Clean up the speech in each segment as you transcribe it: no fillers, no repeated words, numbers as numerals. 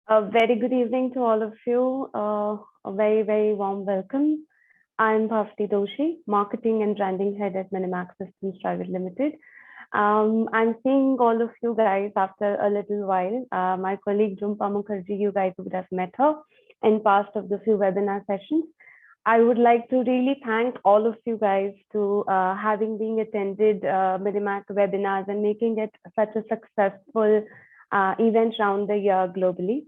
A very good evening to all of you. A very, very warm welcome. I'm Bhavti Doshi, Marketing and Branding Head at Minimax Systems Private Limited. I'm seeing all of you guys after a little while. My colleague Jhumpa Mukherjee, you guys would have met her in past of the few webinar sessions. I would like to really thank all of you guys to having been attended Minimax webinars and making it such a successful event round the year globally.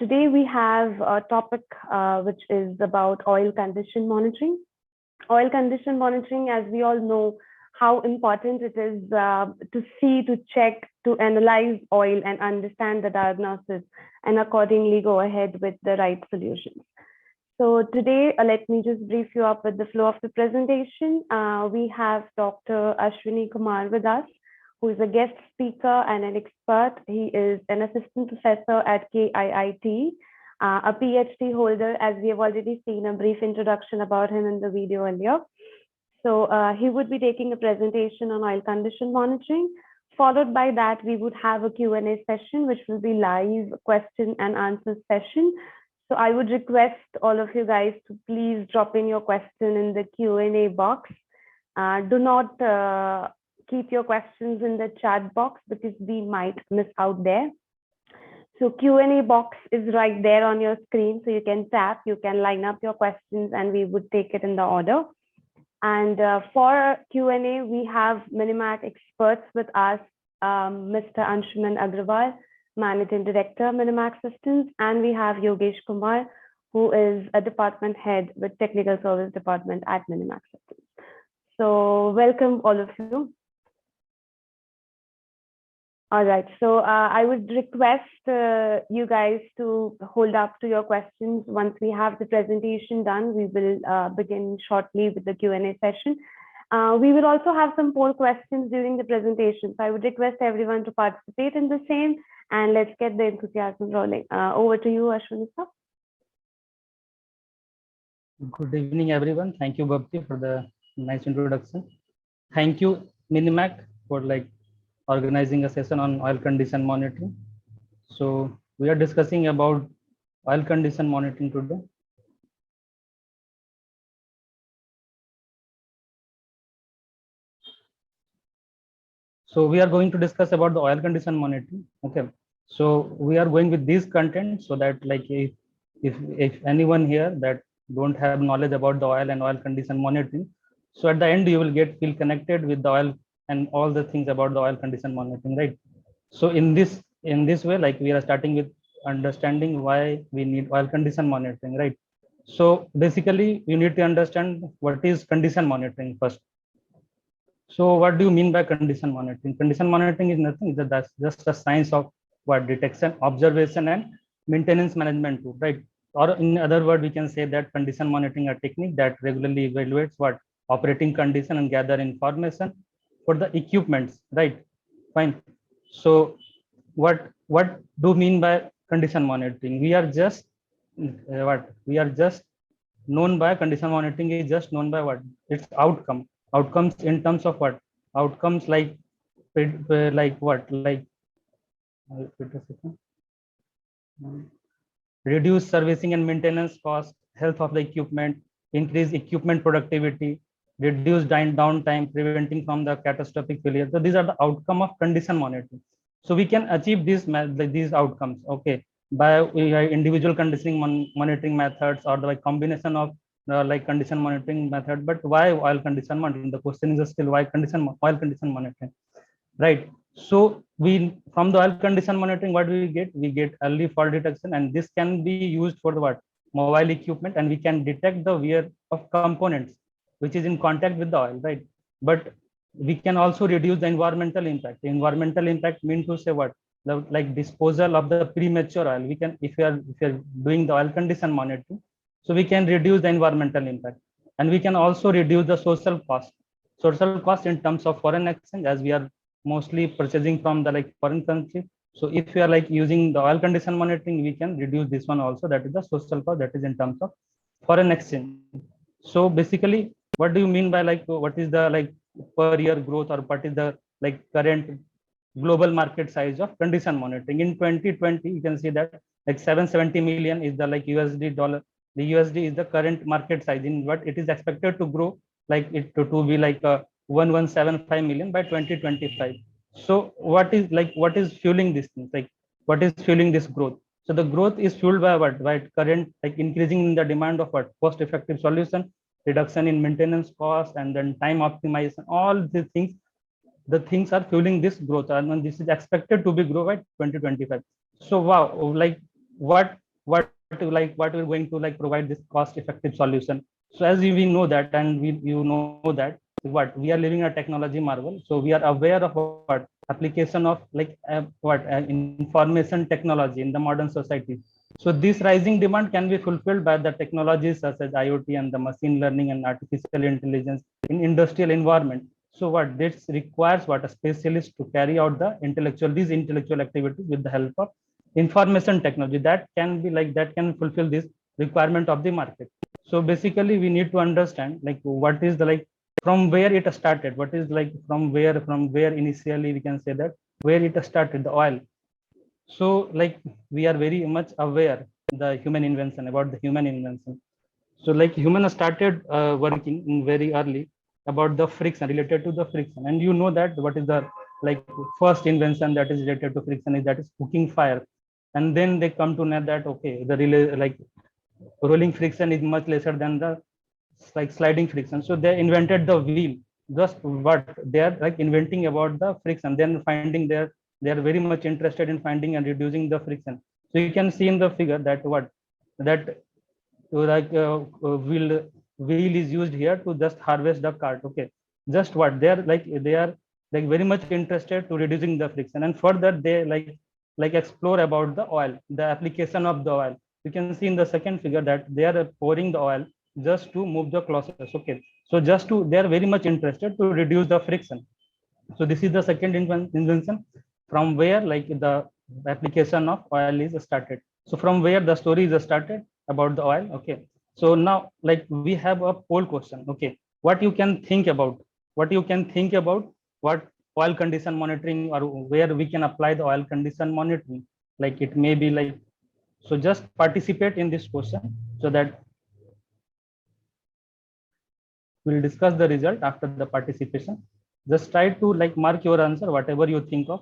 Today we have a topic which is about oil condition monitoring. Oil condition monitoring, as we all know, how important it is to see, to check, to analyze oil and understand the diagnosis and accordingly go ahead with the right solutions. So today, let me just brief you up with the flow of the presentation. We have Dr. Ashwini Kumar with us, who is a guest speaker and an expert. He is an assistant professor at KIIT, a PhD holder, as we have already seen a brief introduction about him in the video earlier. So he would be taking a presentation on oil condition monitoring. Followed by that, we would have a Q&A session, which will be live question and answer session. So I would request all of you guys to please drop in your question in the Q&A box. Do not keep your questions in the chat box because we might miss out there. So Q&A box is right there on your screen. So you can tap, you can line up your questions and we would take it in the order. And for Q&A, we have Minimax experts with us, Mr. Anshuman Agrawal, Managing Director, Minimax Systems, and we have Yogesh Kumar, who is a department head with Technical Service Department at Minimax Systems. So welcome all of you. All right, so I would request you guys to hold up to your questions. Once we have the presentation done, we will begin shortly with the Q&A session. We will also have some poll questions during the presentation. So I would request everyone to participate in the same, and let's get the enthusiasm rolling. Over to you, Ashwini sir. Good evening, everyone. Thank you, Bhavti, for the nice introduction. Thank you, Minimax, for organizing a session on oil condition monitoring. So we are discussing about oil condition monitoring today. So we are going to discuss about the oil condition monitoring. Okay. So we are going with these content so that if anyone here that don't have knowledge about the oil and oil condition monitoring, so at the end you will feel connected with the oil and all the things about the oil condition monitoring, right? So in this way, we are starting with understanding why we need oil condition monitoring, right? So basically you need to understand what is condition monitoring first. So what do you mean by condition monitoring? Condition monitoring is nothing, that's just a science of what detection, observation, and maintenance management tool, right? Or in other words, we can say that condition monitoring a technique that regularly evaluates what operating condition and gather information for the equipments, right? Fine. So what do you mean by condition monitoring? We are just known by condition monitoring is just known by what its outcomes in terms of what outcomes reduce servicing and maintenance cost, health of the equipment, increase equipment productivity, reduce downtime, preventing from the catastrophic failure. So these are the outcome of condition monitoring. So we can achieve these outcomes, okay, by individual conditioning monitoring methods or the combination of condition monitoring method. But why oil condition monitoring? The question is still why oil condition monitoring, right? So we from the oil condition monitoring, what do we get? We get early fault detection, and this can be used for the what mobile equipment, and we can detect the wear of components which is in contact with the oil, right? But we can also reduce the environmental impact. The environmental impact means to say what like disposal of the premature oil. We can if you are doing the oil condition monitoring, so we can reduce the environmental impact, and we can also reduce the social cost in terms of foreign exchange, as we are mostly purchasing from the foreign country. So if you are using the oil condition monitoring, we can reduce this one also, that is the social cost, that is in terms of foreign exchange. So basically, what do you mean by what is the per year growth, or what is the current global market size of condition monitoring? In 2020, you can see that like 770 million is the like USD dollar. The USD is the current market size, in what it is expected to grow like it to be like 1175 million by 2025. So what is fueling this thing? Like what is fueling this growth? So the growth is fueled by what? By current like increasing in the demand of what? Cost effective solution, reduction in maintenance cost, and then time optimization. All these things, the things are fueling this growth, and this is expected to be grow by 2025. So wow, like what we're going to like provide this cost effective solution. So as we know that, and we you know that what we are living a technology marvel, so we are aware of what application of like information technology in the modern society. So this rising demand can be fulfilled by the technologies such as IoT and the machine learning and artificial intelligence in industrial environment. So what this requires what a specialist to carry out these intellectual activities with the help of information technology that can be like that can fulfill this requirement of the market. So basically we need to understand like what is the like from where it started, what is like from where initially we can say that where it started, the oil. So like we are very much aware the human invention, about the human invention. So like human started working in very early about the friction, related to the friction, and you know that what is the like first invention that is related to friction is that is cooking fire. And then they come to know that okay, the relay like rolling friction is much lesser than the like sliding friction. So they invented the wheel. Just what they are like inventing about the friction, then finding they are very much interested in finding and reducing the friction. So you can see in the figure that what that like wheel is used here to just harvest the cart. Okay, just what they are like very much interested to reducing the friction, and further they like explore about the oil, the application of the oil. You can see in the second figure that they are pouring the oil just to move the closures. Okay, so just to they are very much interested to reduce the friction. So this is the second invention from where like the application of oil is started. So from where the story is started about the oil. Okay, so now like we have a poll question. Okay, what you can think about, what oil condition monitoring, or where we can apply the oil condition monitoring. Like it may be like, so just participate in this question so that we'll discuss the result after the participation. Just try to like mark your answer, whatever you think of.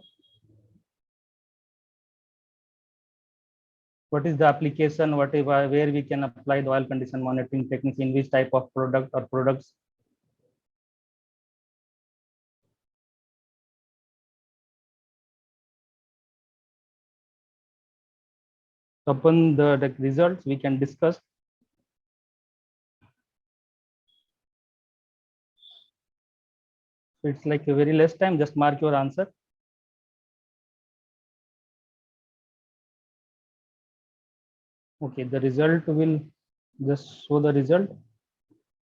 What is the application, whatever, where we can apply the oil condition monitoring techniques, in which type of product or products. Upon the results, we can discuss. So it's like a very less time, just mark your answer. Okay, the result will just show the result.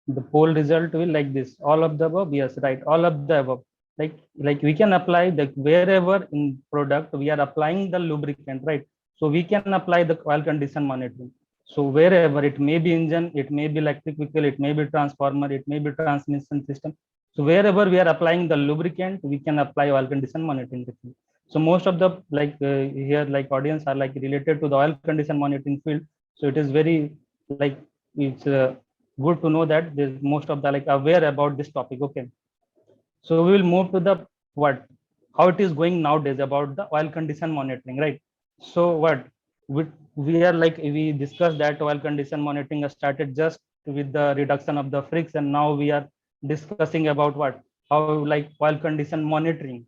The poll result will like this: all of the above. Yes, right, all of the above. Like we can apply the wherever in product we are applying the lubricant, right? So we can apply the oil condition monitoring. So wherever, it may be engine, it may be electric vehicle, it may be transformer, it may be transmission system. So wherever we are applying the lubricant, we can apply oil condition monitoring technique. So most of the like here like audience are like related to the oil condition monitoring field. So it is very like it's good to know that there's most of the like aware about this topic. Okay, so we will move to the what how it is going nowadays about the oil condition monitoring, right? So what we are like we discussed that oil condition monitoring has started just with the reduction of the friction. Now we are discussing about what how like oil condition monitoring.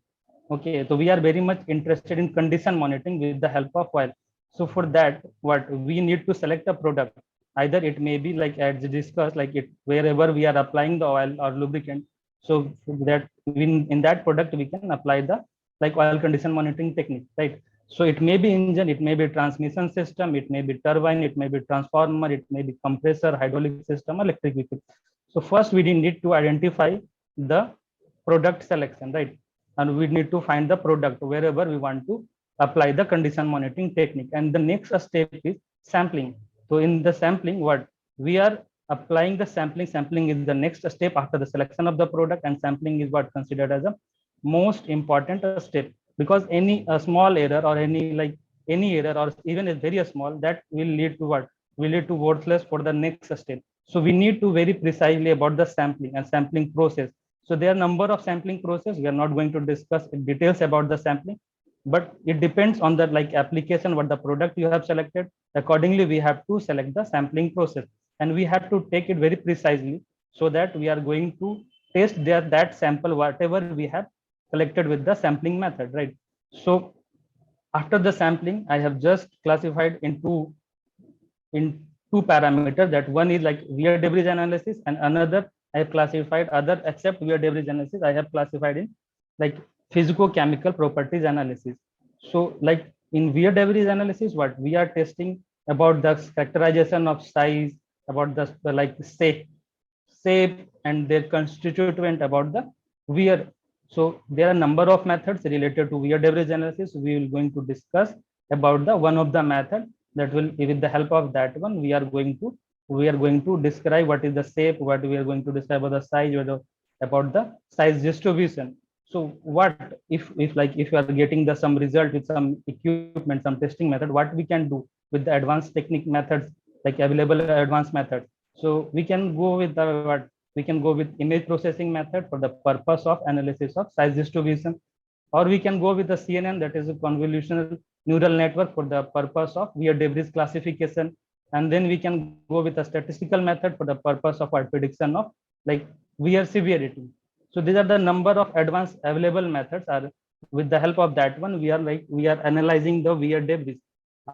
Okay, so we are very much interested in condition monitoring with the help of oil. So for that, what we need to select a product. Either it may be like as discussed, like it wherever we are applying the oil or lubricant. So that in that product we can apply the like oil condition monitoring technique, right? So it may be engine, it may be transmission system, it may be turbine, it may be transformer, it may be compressor, hydraulic system, electric vehicle. So first we need to identify the product selection, right? And we need to find the product wherever we want to apply the condition monitoring technique. And the next step is sampling. So in the sampling, what we are applying the sampling is the next step after the selection of the product, and sampling is what considered as a most important step, because any small error or any like any error or even a very small, that will lead to what? Will lead to worthless for the next step. So we need to very precisely about the sampling and sampling process. So there are number of sampling process. We are not going to discuss details about the sampling, but it depends on the like application, what the product you have selected. Accordingly, we have to select the sampling process, and we have to take it very precisely, so that we are going to test there that sample whatever we have collected with the sampling method, right? So after the sampling, I have just classified in two parameters, that one is like weir debris analysis, and another I have classified other except weir debris analysis, I have classified in like physicochemical properties analysis. So like in weir debris analysis, what we are testing about the characterization of size, about the like shape and their constituent about the weir. So there are number of methods related to weir debris analysis. We will going to discuss about the one of the method, that will, with the help of that one, we are going to describe what is the shape, what we are going to describe about the size, about the size distribution. So what if you are getting the some result with some equipment, some testing method, what we can do with the advanced technique methods, like available advanced methods. So we can go with the what we can go with image processing method for the purpose of analysis of size distribution, or we can go with the CNN, that is a convolutional neural network for the purpose of weir debris classification, and then we can go with a statistical method for the purpose of our prediction of like weir severity. So these are the number of advanced available methods. Are with the help of that one, we are analyzing the weir debris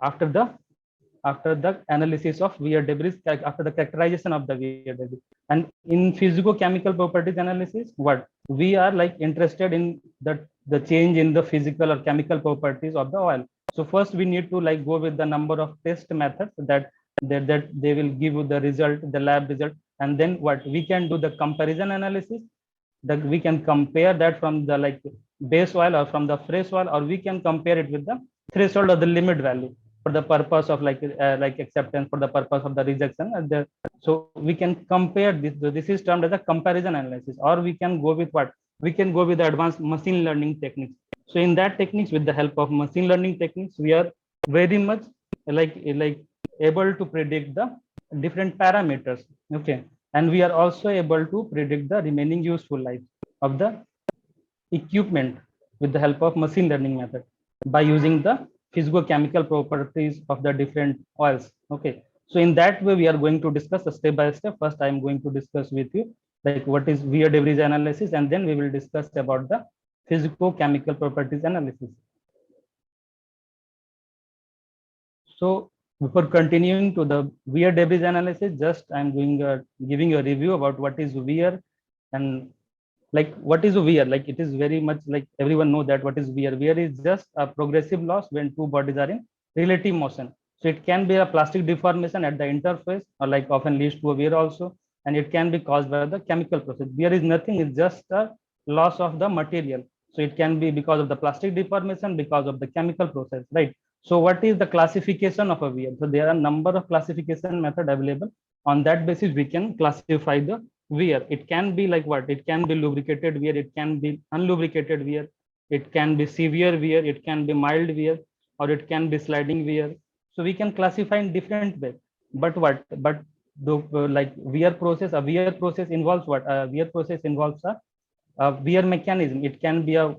after the analysis of weir debris, after the characterization of the weir debris. And in physicochemical properties analysis, what we are like interested in the change in the physical or chemical properties of the oil. So first we need to like go with the number of test methods that they will give you the result, the lab result, and then what we can do the comparison analysis, that we can compare that from the like base oil or from the fresh oil, or we can compare it with the threshold or the limit value for the purpose of like acceptance, for the purpose of the rejection. And so we can compare this is termed as a comparison analysis, or we can go with what we can go with the advanced machine learning techniques. So in that techniques, with the help of machine learning techniques, we are very much like able to predict the different parameters. Okay, and we are also able to predict the remaining useful life of the equipment with the help of machine learning method by using the physicochemical properties of the different oils. Okay, so in that way we are going to discuss step by step. First I am going to discuss with you like what is weir debris analysis, and then we will discuss about the physicochemical properties analysis. So before continuing to the weir debris analysis, just I'm giving a review about what is weir. And like what is weir, like it is very much like everyone know that what is weir. Weir is just a progressive loss when two bodies are in relative motion. So it can be a plastic deformation at the interface, or like often leads to a wear also, and it can be caused by the chemical process. Weir is nothing, it's just a loss of the material. So it can be because of the plastic deformation, because of the chemical process, right? So what is the classification of a weir? So there are number of classification method available. On that basis we can classify the weir. It can be like what? It can be lubricated weir, it can be unlubricated weir, it can be severe weir, it can be mild weir, or it can be sliding weir. So we can classify in different ways. But what? But the like weir process, a weir process involves what? A weir process involves a weir mechanism. It can be a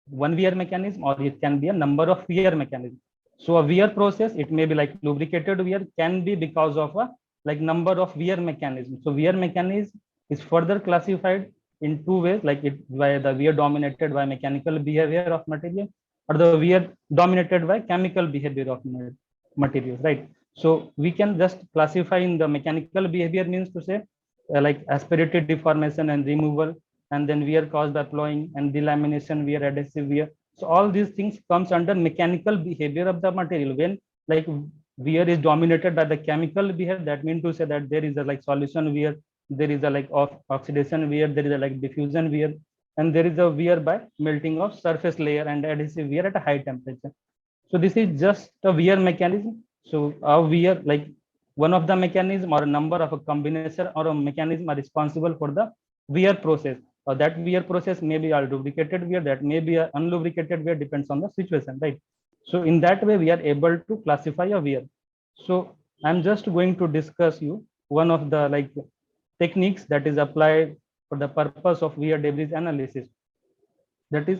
one weir mechanism, or it can be a number of weir mechanisms. So a weir process, it may be like lubricated weir, can be because of a like number of weir mechanisms. So weir mechanism is further classified in two ways, like it by the weir dominated by mechanical behavior of material, or the weir dominated by chemical behavior of materials, right? So we can just classify in the mechanical behavior, means to say like aspirated deformation and removal, and then wear caused by plowing and delamination, wear adhesive wear. So all these things comes under mechanical behavior of the material. When like wear is dominated by the chemical behavior, that means to say that there is a like solution wear, there is a like oxidation wear, there is a like diffusion wear, and there is a wear by melting of surface layer and adhesive wear at a high temperature. So this is just a wear mechanism. So a wear, like one of the mechanism or a number of a combination or a mechanism are responsible for the wear process. Or that wear process may be a lubricated wear, that may be a unlubricated wear, depends on the situation, right? So in that way, we are able to classify a wear. So I'm just going to discuss you one of the like techniques that is applied for the purpose of wear debris analysis. That is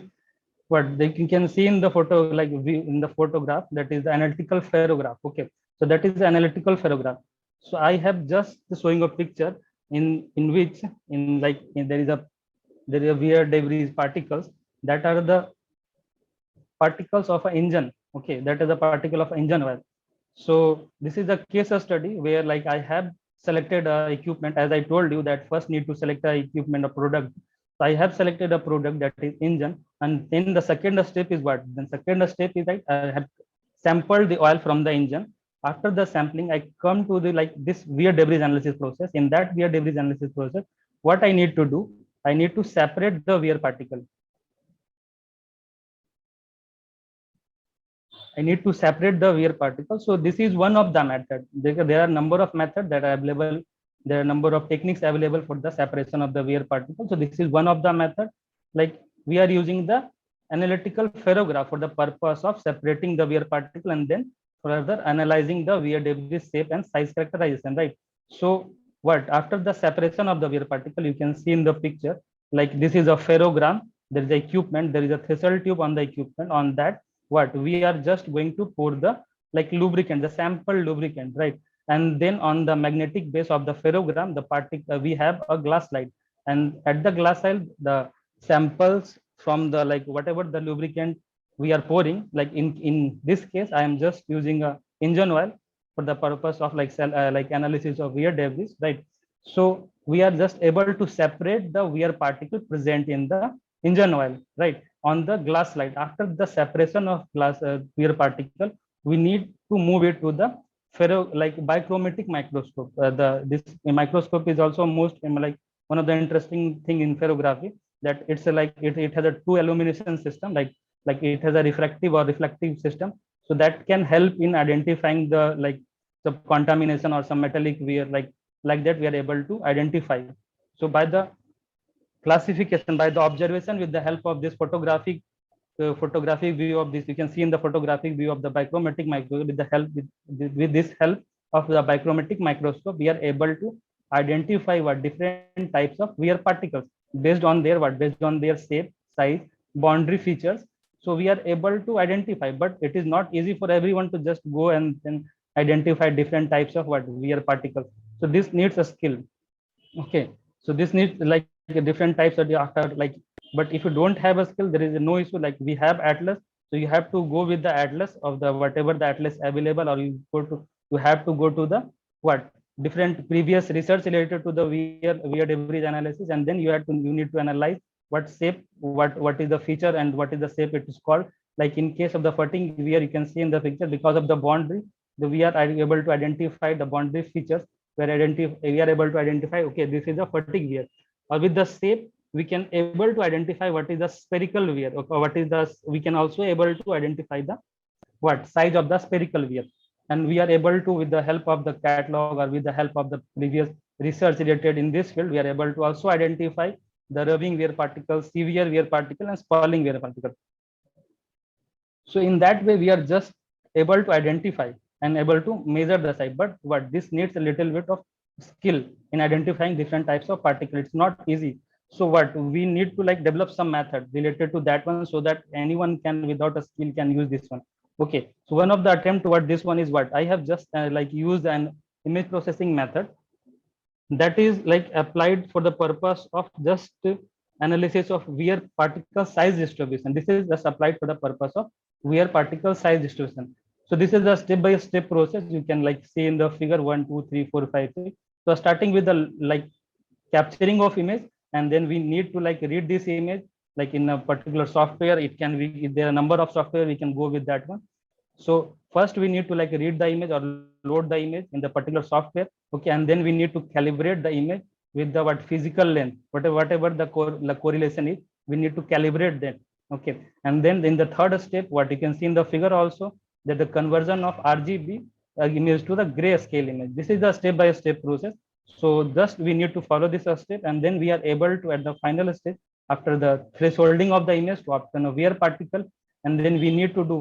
what they, you can see in the photo, like in the photograph, that is the analytical ferrograph. Okay, so that is the analytical ferrograph. So I have just showing a picture in which there is a wear debris particles that are the particles of an engine. Okay, that is a particle of engine oil. So this is a case study where like I have selected a equipment, as I told you that first need to select a equipment or product. So I have selected a product that is engine, and then the second step is what? Then second step is like I have sampled the oil from the engine. After the sampling, I come to the like this wear debris analysis process. In that wear debris analysis process, what I need to do, I need to separate the wear particle. I need to separate the wear particle. So this is one of the method. There are number of methods that are available. There are number of techniques available for the separation of the wear particle. So this is one of the method. Like we are using the analytical ferrograph for the purpose of separating the wear particle and then further analyzing the wear debris shape and size characterization, right? So what after the separation of the wear particle, you can see in the picture, like this is a ferrogram. There is a equipment. There is a threshold tube on the equipment. On that, what we are just going to pour the like lubricant, the sample lubricant, right? And then on the magnetic base of the ferrogram, the particle we have a glass slide, and at the glass slide the samples from the like whatever the lubricant we are pouring, like in this case I am just using a engine oil for the purpose of like like analysis of wear debris, right? So we are just able to separate the wear particle present in the engine oil, right, on the glass slide. After the separation of glass wear particle, we need to move it to the ferro like bichromatic microscope. This microscope is also most like one of the interesting thing in ferrography, that it's like it has a two illumination system, like it has a refractive or reflective system, so that can help in identifying the like the contamination or some metallic wear, like that we are able to identify. So by the classification, by the observation with the help of this photographic view of this, you can see in the photographic view of the bichromatic microscope, with the help with this help of the bichromatic microscope, we are able to identify what different types of wear particles based on their based on their shape, size, boundary features. So we are able to identify, but it is not easy for everyone to just go and then identify different types of wear particles. So this needs a skill. Okay, so this needs like different types of the after like, but if you don't have a skill, there is no issue. Like we have atlas, so you have to go with the atlas of the whatever the atlas available, or you have to go to the different previous research related to the wear debris analysis, and then you need to analyze what shape, what is the feature and what is the shape it is called. Like in case of the footing wear, you can see in the picture, because of the boundary, we are able to identify the boundary features. We are able to identify, okay, this is a fatigue wear. Or with the shape, we can able to identify what is the spherical wear, or what is the, we can also able to identify the size of the spherical wear. And we are able to, with the help of the catalog or with the help of the previous research related in this field, we are able to also identify the rubbing wear particles, severe wear particle, and spalling wear particle. So in that way, we are just able to identify and able to measure the size. But this needs a little bit of skill in identifying different types of particles. It's not easy. So we need to like develop some method related to that one, so that anyone can without a skill can use this one. Okay, so one of the attempt toward this one is I have just like used an image processing method that is like applied for the purpose of just analysis of wear particle size distribution. This is just applied for the purpose of wear particle size distribution. So this is the step-by-step process. You can like see in the figure 1, 2, 3, 4, 5, 6. So starting with the like capturing of image, and then we need to like read this image like in a particular software. It can be, there are a number of software, we can go with that one. So first we need to like read the image or load the image in the particular software. Okay, and then we need to calibrate the image with the physical length, whatever the correlation is, we need to calibrate that. Okay, and then in the third step, what you can see in the figure also, that the conversion of RGB image to the grayscale image. This is the step-by-step process. So just we need to follow this step, and then we are able to, at the final stage, after the thresholding of the image, to obtain a wear particle, and then we need to do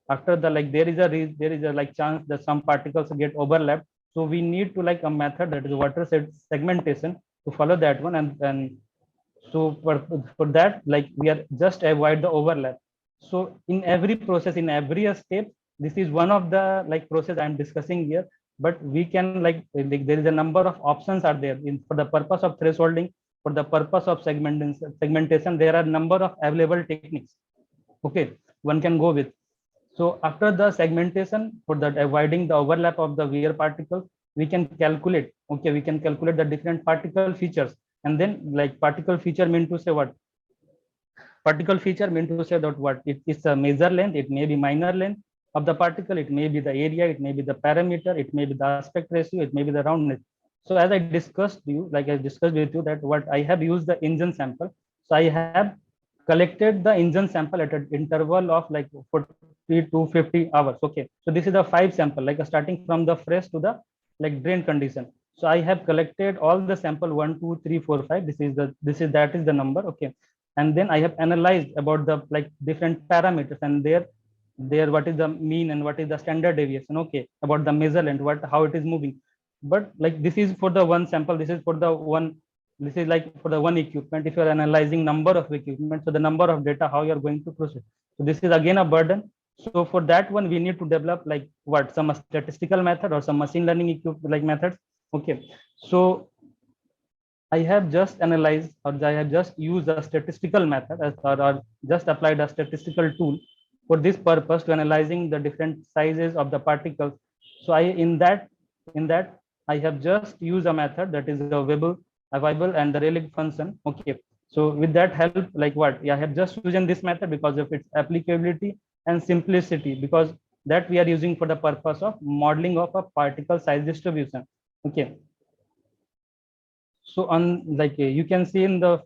after the like there is a like chance that some particles get overlapped. So we need to like a method that is water segmentation to follow that one, and so for that, like we are just avoid the overlap. So in every process, in every step, this is one of the like process I'm discussing here. But we can like there is a number of options are there in for the purpose of thresholding, for the purpose of segmentation. There are number of available techniques. Okay, one can go with. So after the segmentation, for that avoiding the overlap of the wear particles, we can calculate. Okay, we can calculate the different particle features, and then like particle feature mean to say what? Particle feature mean to say that what? It is a major length, it may be minor length of the particle, it may be the area, it may be the parameter, it may be the aspect ratio, it may be the roundness. So as I discussed you, like I discussed with you that what I have used the engine sample. So I have collected the engine sample at an interval of like 40 to 50 hours. Okay, so this is the 5 sample, like starting from the fresh to the like drain condition. So I have collected all the sample 1 2 3 4 5. That is the number. Okay, and then I have analyzed about the like different parameters, and there what is the mean and what is the standard deviation. Okay, about the measurement, what how it is moving. But like this is for the one sample, this is for the one, this is like for the one equipment. If you are analyzing number of equipment, so the number of data how you are going to process, so this is again a burden. So for that one we need to develop like what, some statistical method or some machine learning like methods. Okay, so I have just analyzed, or I have just used a statistical method or just applied a statistical tool for this purpose to analyzing the different sizes of the particles. So I in that I have just used a method that is available and the Rayleigh function. Okay, so with that help, like what, yeah, I have just chosen this method because of its applicability and simplicity, because that we are using for the purpose of modeling of a particle size distribution. Okay, so on like you can see in the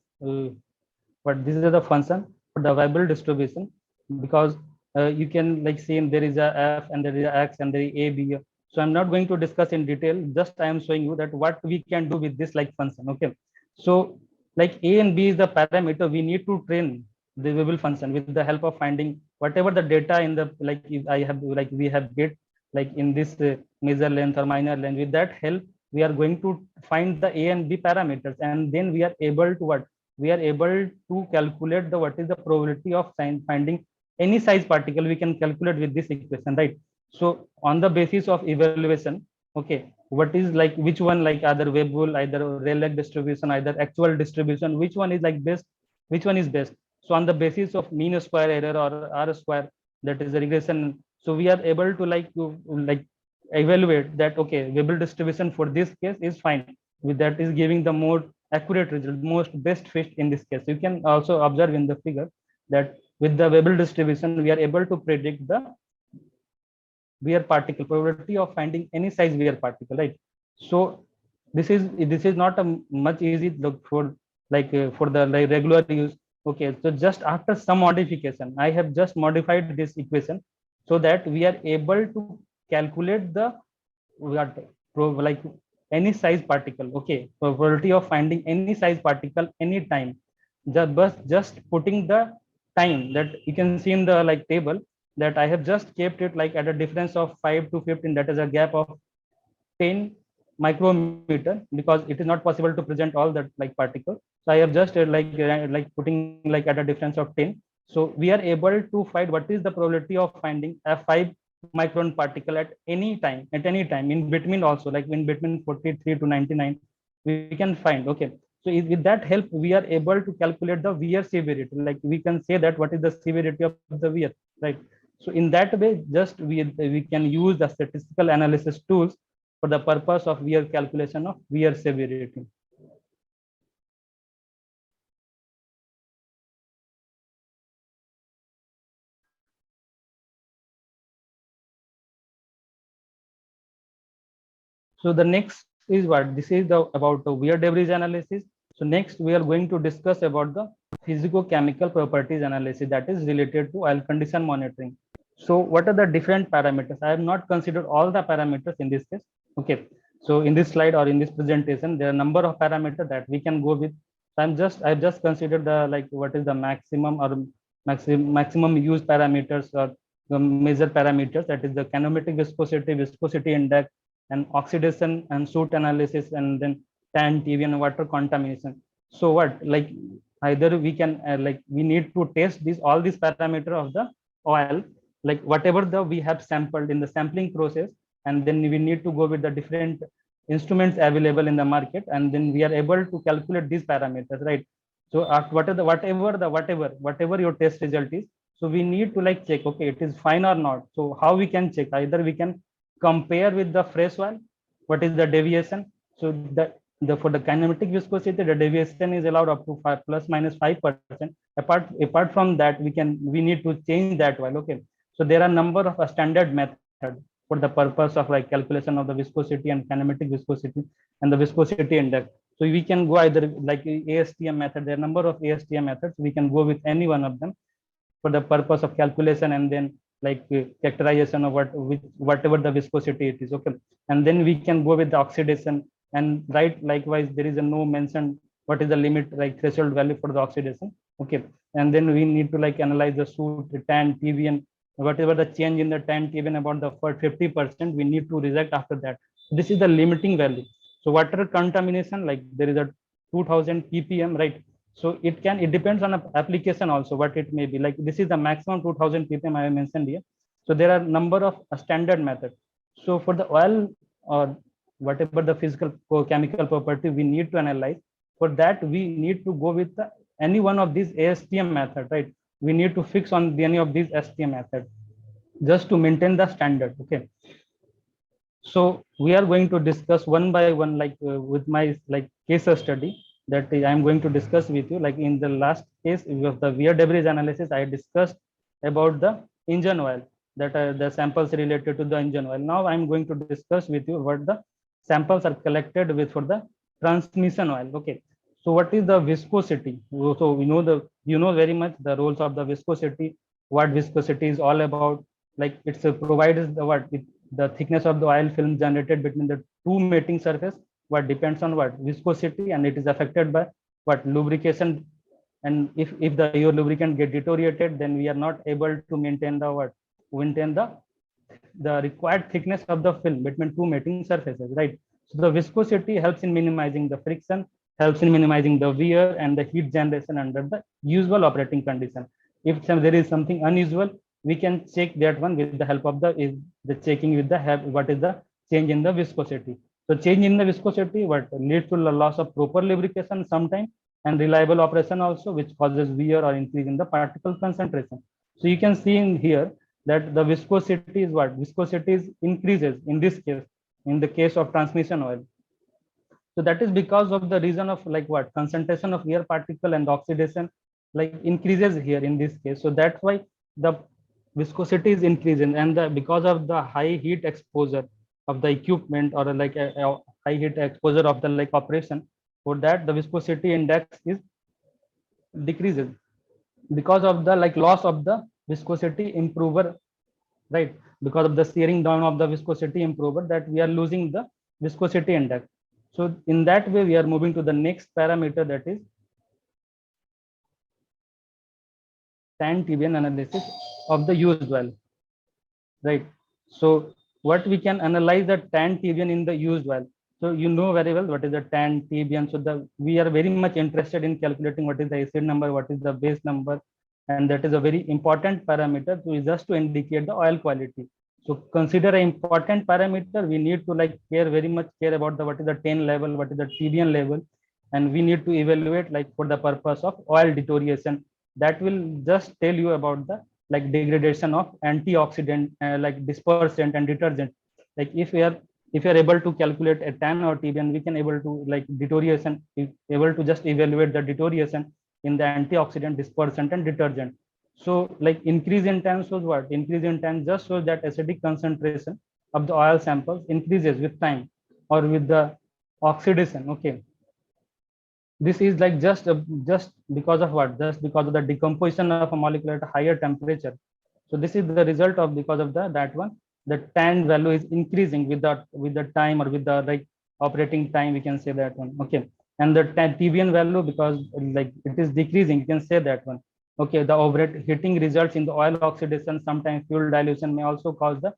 but this is the function for the variable distribution, because you can like see there is a f and there is a x and there is a b. So I'm not going to discuss in detail, just I am showing you that what we can do with this like function. Okay, so like a and b is the parameter, we need to train the variable function with the help of finding whatever the data in the like if I have like we have get like in this major length or minor length. With that help we are going to find the a and b parameters, and then we are able to what, we are able to calculate the what is the probability of finding any size particle. We can calculate with this equation, right? So on the basis of evaluation, okay, what is like which one, like either Weibull, either Rayleigh distribution, either actual distribution, which one is like best, which one is best. So on the basis of mean square error or r square, that is the regression, so we are able to like evaluate that okay, Weibull distribution for this case is fine, with that is giving the more accurate result, most best fit in this case. You can also observe in the figure that with the Weibull distribution we are able to predict the wear particle probability of finding any size wear particle, right? So this is not a much easy look for for the like regular use. Okay, so just after some modification I have just modified this equation so that we are able to calculate the what like any size particle. Okay, probability of finding any size particle anytime, just putting the time that you can see in the like table, that I have just kept it like at a difference of 5 to 15, that is a gap of 10 micrometer, because it is not possible to present all that like particles. So I have just like putting like at a difference of 10. So we are able to find what is the probability of finding a 5 micron particle at any time in between, also like in between 43 to 99 we can find. Okay, so with that help we are able to calculate the wear severity, like we can say that what is the severity of the wear, right? So in that way just we can use the statistical analysis tools for the purpose of wear calculation of wear severity. So the next is what, this is the about the wear debris analysis. So next we are going to discuss about the physicochemical properties analysis that is related to oil condition monitoring. So what are the different parameters? I have not considered all the parameters in this case. Okay, so in this slide or in this presentation there are a number of parameters that we can go with. So I've just considered the like what is the maximum or maximum use parameters, or major parameters, that is the kinematic viscosity, viscosity index, and oxidation and soot analysis, and then tan, TV, and water contamination. So what, like either we can like we need to test these all these parameter of the oil, like whatever the we have sampled in the sampling process, and then we need to go with the different instruments available in the market, and then we are able to calculate these parameters, right? So whatever your test result is, so we need to like check, okay, it is fine or not. So how we can check? Either we can compare with the fresh oil, what is the deviation. So the for the kinematic viscosity, the deviation is allowed up to 5 plus minus 5%. Apart from that, we need to change that oil. Okay, so there are number of a standard method for the purpose of like calculation of the viscosity and kinematic viscosity and the viscosity index. So we can go either like ASTM method. There are number of ASTM methods. We can go with any one of them for the purpose of calculation, and then like characterization of whatever the viscosity it is. Okay, and then we can go with the oxidation, and right, likewise there is a no mention what is the limit like threshold value for the oxidation. Okay, and then we need to like analyze the soot, the tan, TV, and whatever the change in the tan, TV about the for 50%, we need to reject after that. This is the limiting value. So water contamination, like there is a 2000 ppm, right? So it depends on application also, what it may be. Like this is the maximum 2000 ppm I mentioned here. So there are number of standard methods. So for the oil or whatever the physical or chemical property we need to analyze, for that we need to go with any one of these ASTM method, right? We need to fix on any of these STM method just to maintain the standard. Okay, so we are going to discuss one by one, like with my like case study that I am going to discuss with you. Like in the last case of the wear debris analysis, I discussed about the engine oil, that are the samples related to the engine oil. Now I'm going to discuss with you what the samples are collected with for the transmission oil. Okay, so what is the viscosity? So we know very much the roles of the viscosity, what viscosity is all about. Like it's provides the thickness of the oil film generated between the two mating surface, what depends on what viscosity, and it is affected by what lubrication. And if your lubricant get deteriorated, then we are not able to maintain the required thickness of the film between two mating surfaces, right? So the viscosity helps in minimizing the friction, helps in minimizing the wear and the heat generation under the usual operating condition. If there is something unusual, we can check that one with the help of the checking with the help what is the change in the viscosity. So change in the viscosity what leads to the loss of proper lubrication sometimes, and reliable operation also, which causes wear or increase in the particle concentration. So you can see in here that the viscosity is what viscosity is increases in this case, in the case of transmission oil. So that is because of the reason of like what concentration of air particle and oxidation like increases here in this case. So that's why the viscosity is increasing, and because of the high heat exposure of the equipment, or like a high heat exposure of the like operation, for that the viscosity index is decreases because of the like loss of the viscosity improver, right? Because of the shearing down of the viscosity improver, that we are losing the viscosity index. So in that way we are moving to the next parameter, that is tan TBN analysis of the used oil, right? So what we can analyze the tan TBN in the used oil. So you know very well what is the tan TBN. So we are very much interested in calculating what is the acid number, what is the base number, and that is a very important parameter to just to indicate the oil quality. So consider an important parameter. We need to like very much care about the what is the tan level, what is the TBN level, and we need to evaluate like for the purpose of oil deterioration. That will just tell you about the like degradation of antioxidant, like dispersant and detergent. Like if we are able to calculate a tan or TBN, we can able to like deterioration, able to just evaluate the deterioration in the antioxidant, dispersant and detergent. So like increase in tan shows what? Increase in tan just shows that acidic concentration of the oil samples increases with time or with the oxidation. Okay, this is like just because of what? Just because of the decomposition of a molecule at a higher temperature. So this is the result of because of that one. The tan value is increasing with the time, or with the like operating time, we can say that one. Okay, and the TBN value, because like it is decreasing, you can say that one. Okay, the overheat heating results in the oil oxidation, sometimes fuel dilution may also cause the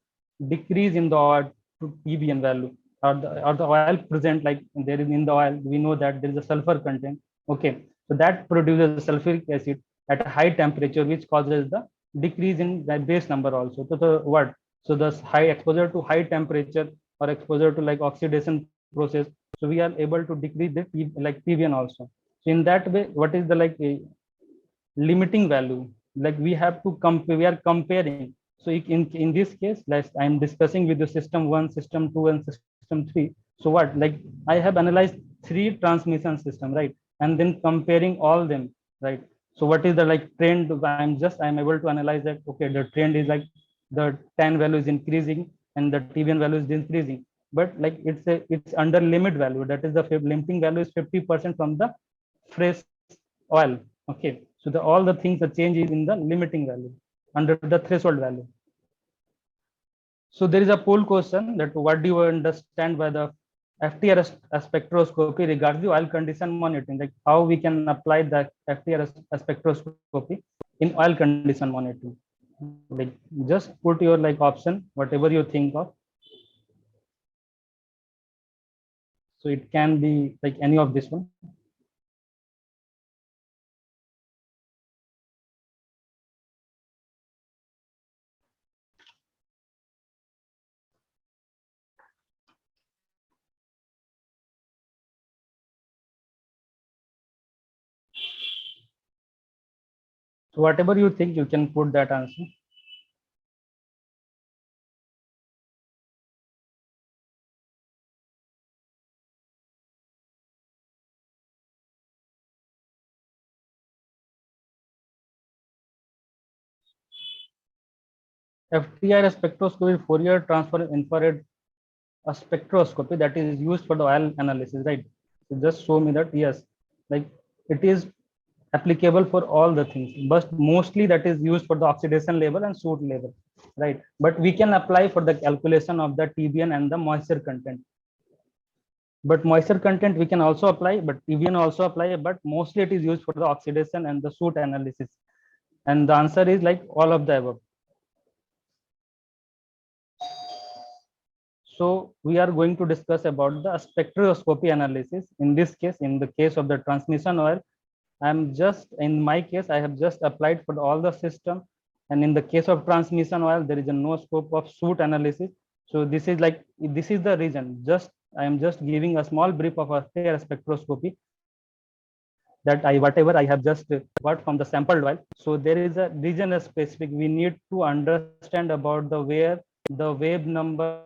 decrease in the oil to PBN value, or the oil present, like there is in the oil, we know that there is a sulfur content. Okay, so that produces sulfuric acid at a high temperature, which causes the decrease in the base number also. So the what? So the high exposure to high temperature or exposure to like oxidation process, so we are able to decrease the like PBN also. So in that way, what is the like limiting value, like we have to compare, we are comparing. So in this case, like I'm discussing with the system 1, system 2, and system 3. So what, like I have analyzed 3 transmission system, right, and then comparing all them, right. So what is the like trend, I'm able to analyze that, okay, the trend is like the tan value is increasing and the TBN value is increasing, but like it's under limit value, that is the limiting value is 50% from the fresh oil. Okay, so all the things, the change is in the limiting value under the threshold value. So there is a poll question that what do you understand by the FTR spectroscopy regards the oil condition monitoring, like how we can apply the FTR spectroscopy in oil condition monitoring. Like just put your like option, whatever you think of. So it can be like any of this one. So whatever you think, you can put that answer. FTIR spectroscopy, Fourier transfer infrared a spectroscopy that is used for the oil analysis, right? So just show me that, yes, like it is applicable for all the things, but mostly that is used for the oxidation level and soot level, right? But we can apply for the calculation of the TBN and the moisture content. But moisture content we can also apply, but TBN also apply, but mostly it is used for the oxidation and the soot analysis. And the answer is like all of the above. So we are going to discuss about the spectroscopy analysis. In this case, in the case of the transmission oil, I'm just, in my case, I have just applied for all the system. And in the case of transmission oil, there is a no scope of soot analysis. So this is like, this is the reason. Just, I am just giving a small brief of a clear spectroscopy that whatever I have just got from the sampled oil. So there is a region specific, we need to understand about the where the wave number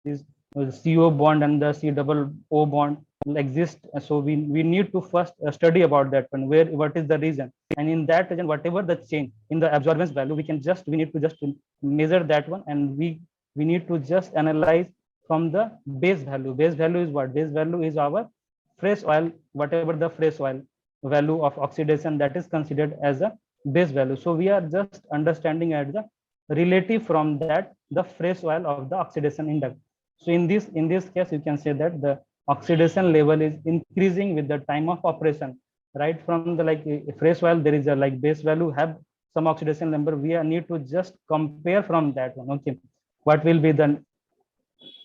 is CO bond and the C double O bond exist. So we need to first study about that one, where what is the reason, and in that region whatever the change in the absorbance value, we need to just measure that one, and we need to just analyze from the base value. Base value is what? Base value is our fresh oil, whatever the fresh oil value of oxidation, that is considered as a base value. So we are just understanding at the relative from that the fresh oil of the oxidation index. So in this case, you can say that the oxidation level is increasing with the time of operation, right? From the like fresh oil, there is a like base value have some oxidation number. We need to just compare from that one. Okay, what will be the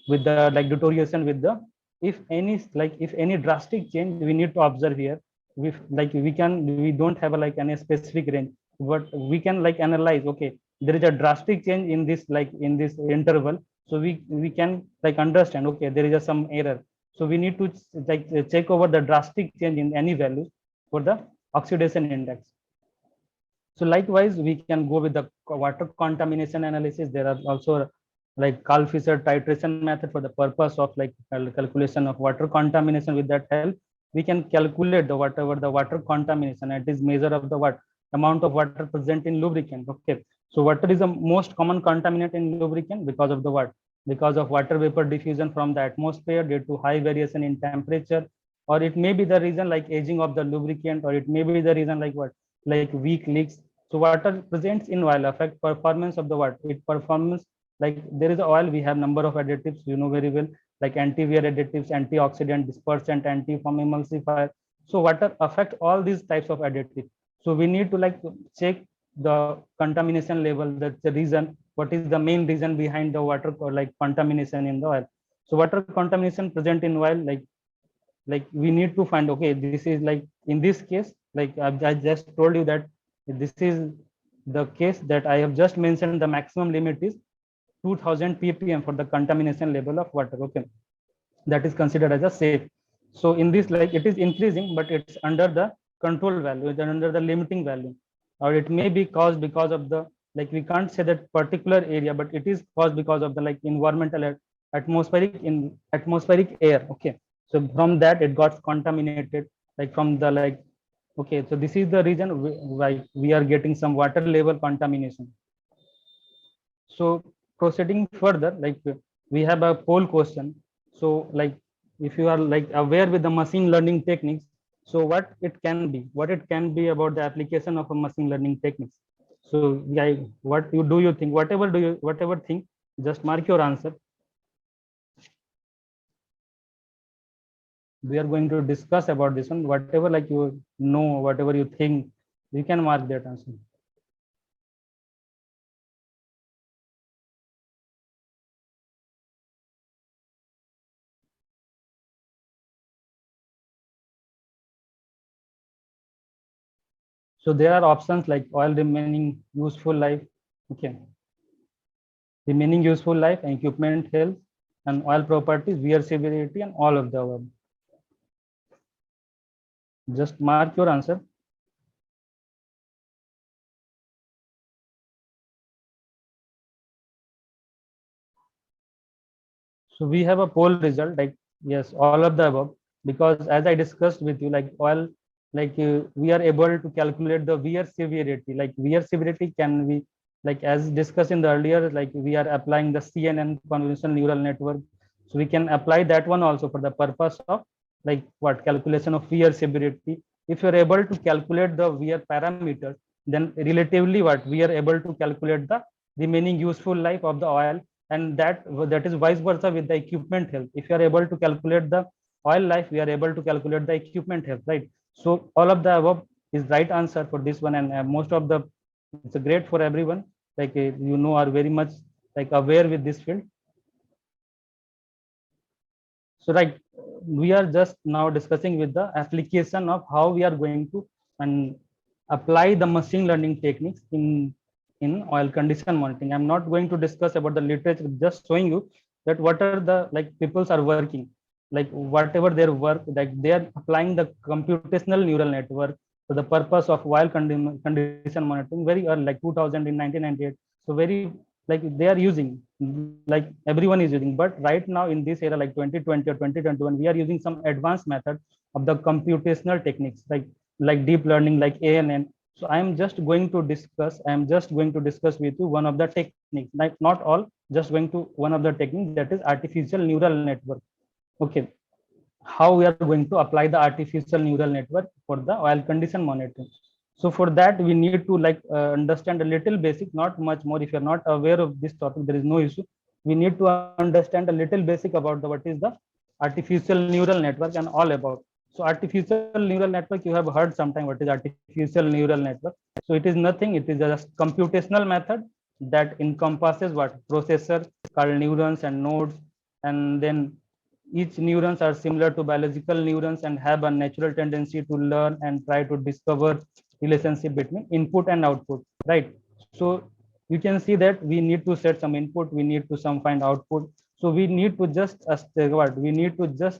with the like deterioration with the, if any drastic change we need to observe here. We don't have a, like any specific range, but we can like analyze, okay, there is a drastic change in this like in this interval. So we can like understand, okay, there is some error. So we need to like check over the drastic change in any value for the oxidation index. So likewise, we can go with the water contamination analysis. There are also like Karl-Fisher titration method for the purpose of like calculation of water contamination. With that help, we can calculate the whatever the water contamination. It is measure of the what amount of water present in lubricant. Okay, so water is the most common contaminant in lubricant because of the what? Because of water vapor diffusion from the atmosphere due to high variation in temperature, or it may be the reason like aging of the lubricant, or it may be the reason like what? Like weak leaks. So water presents in oil affect performance of the what? It performance, like there is a oil, we have number of additives, you know very well, like anti-wear additives, antioxidant, dispersant, anti-foam emulsifier. So water affect all these types of additives. So we need to like check the contamination level. That's the reason. What is the main reason behind the water or like contamination in the oil? So water contamination present in oil, like we need to find, okay, this is like in this case, like I just told you that this is the case that I have just mentioned. The maximum limit is 2000 ppm for the contamination level of water. Okay, that is considered as a safe. So in this, like it is increasing, but it's under the control value, it's under the limiting value, or it may be caused because of the, like we can't say that particular area, but it is caused because of the like environmental atmospheric air. Okay, so from that it got contaminated, like from the like, okay, so this is the reason why we are getting some water level contamination. So proceeding further, like we have a poll question. So like if you are like aware with the machine learning techniques, so what it can be, about the application of a machine learning techniques. So yeah, what you do you think, whatever think, just mark your answer. We are going to discuss about this one. Whatever like you know, whatever you think, you can mark that answer. So there are options like oil remaining useful life. Okay, remaining useful life, and equipment health, and oil properties, wear severity, and all of the above. Just mark your answer. So we have a poll result, like yes, all of the above, because as I discussed with you, like oil, like we are able to calculate the wear severity. Like wear severity can be, like as discussed in the earlier, like we are applying the CNN, convolutional neural network. So we can apply that one also for the purpose of like what calculation of wear severity. If you're able to calculate the wear parameters, then relatively what we are able to calculate the remaining useful life of the oil, and that is vice versa with the equipment health. If you are able to calculate the oil life, we are able to calculate the equipment health, right? So all of the above is right answer for this one, and most of the, it's great for everyone, like you know, are very much like aware with this field. So like we are just now discussing with the application of how we are going to and apply the machine learning techniques in oil condition monitoring. I'm not going to discuss about the literature, just showing you that what are the like peoples are working, like whatever their work, like they are applying the computational neural network for the purpose of oil condition monitoring very early, like 2000 in 1998. So very like they are using, like everyone is using, but right now in this era like 2020 or 2021, we are using some advanced method of the computational techniques, like deep learning, like ANN. So I am just going to discuss with you one of the techniques, like not all, just going to one of the techniques, that is artificial neural network. Okay, how we are going to apply the artificial neural network for the oil condition monitoring. So for that we need to like understand a little basic, not much more. If you're not aware of this topic, there is no issue. We need to understand a little basic about the what is the artificial neural network and all about. So artificial neural network, you have heard sometime what is artificial neural network. So it is nothing, it is just computational method that encompasses what processor called neurons and nodes, and then each neurons are similar to biological neurons and have a natural tendency to learn and try to discover relationship between input and output, right? So you can see that we need to set some input, we need to some find output. So we need to just what we need to just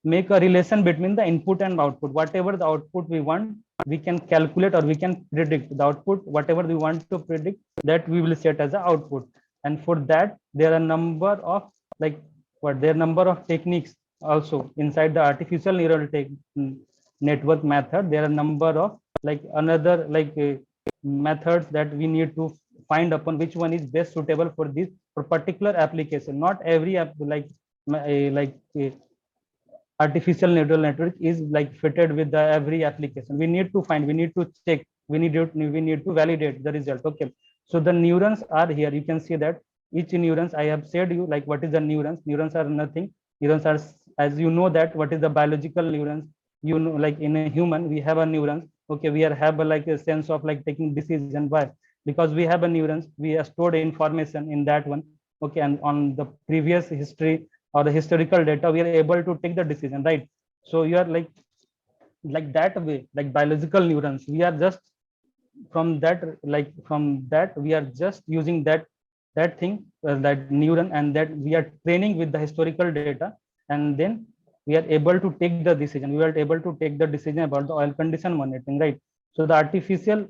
make a relation between the input and output. Whatever the output we want, we can calculate or we can predict the output. Whatever we want to predict, that we will set as the output. And for that there are number of like what there are number of techniques also inside the artificial neural network method. There are number of like another like methods that we need to find upon which one is best suitable for this for particular application. Not every app like artificial neural network is like fitted with the every application. We need to find, we need to check, we need to validate the result. Okay, so the neurons are here. You can see that each neurons, I have said you like what is the neurons are nothing. Neurons are, as you know that what is the biological neurons, you know, like in a human we have a neurons. Okay, we are have like a sense of like taking decision. Why? Because we have a neurons, we are stored information in that one. Okay, and on the previous history or the historical data, we are able to take the decision, right? So you are like that way, like biological neurons. We are just from that, like from that, we are just using that thing, that neuron, and that we are training with the historical data, and then we are able to take the decision. We are able to take the decision about the oil condition monitoring, right? So the artificial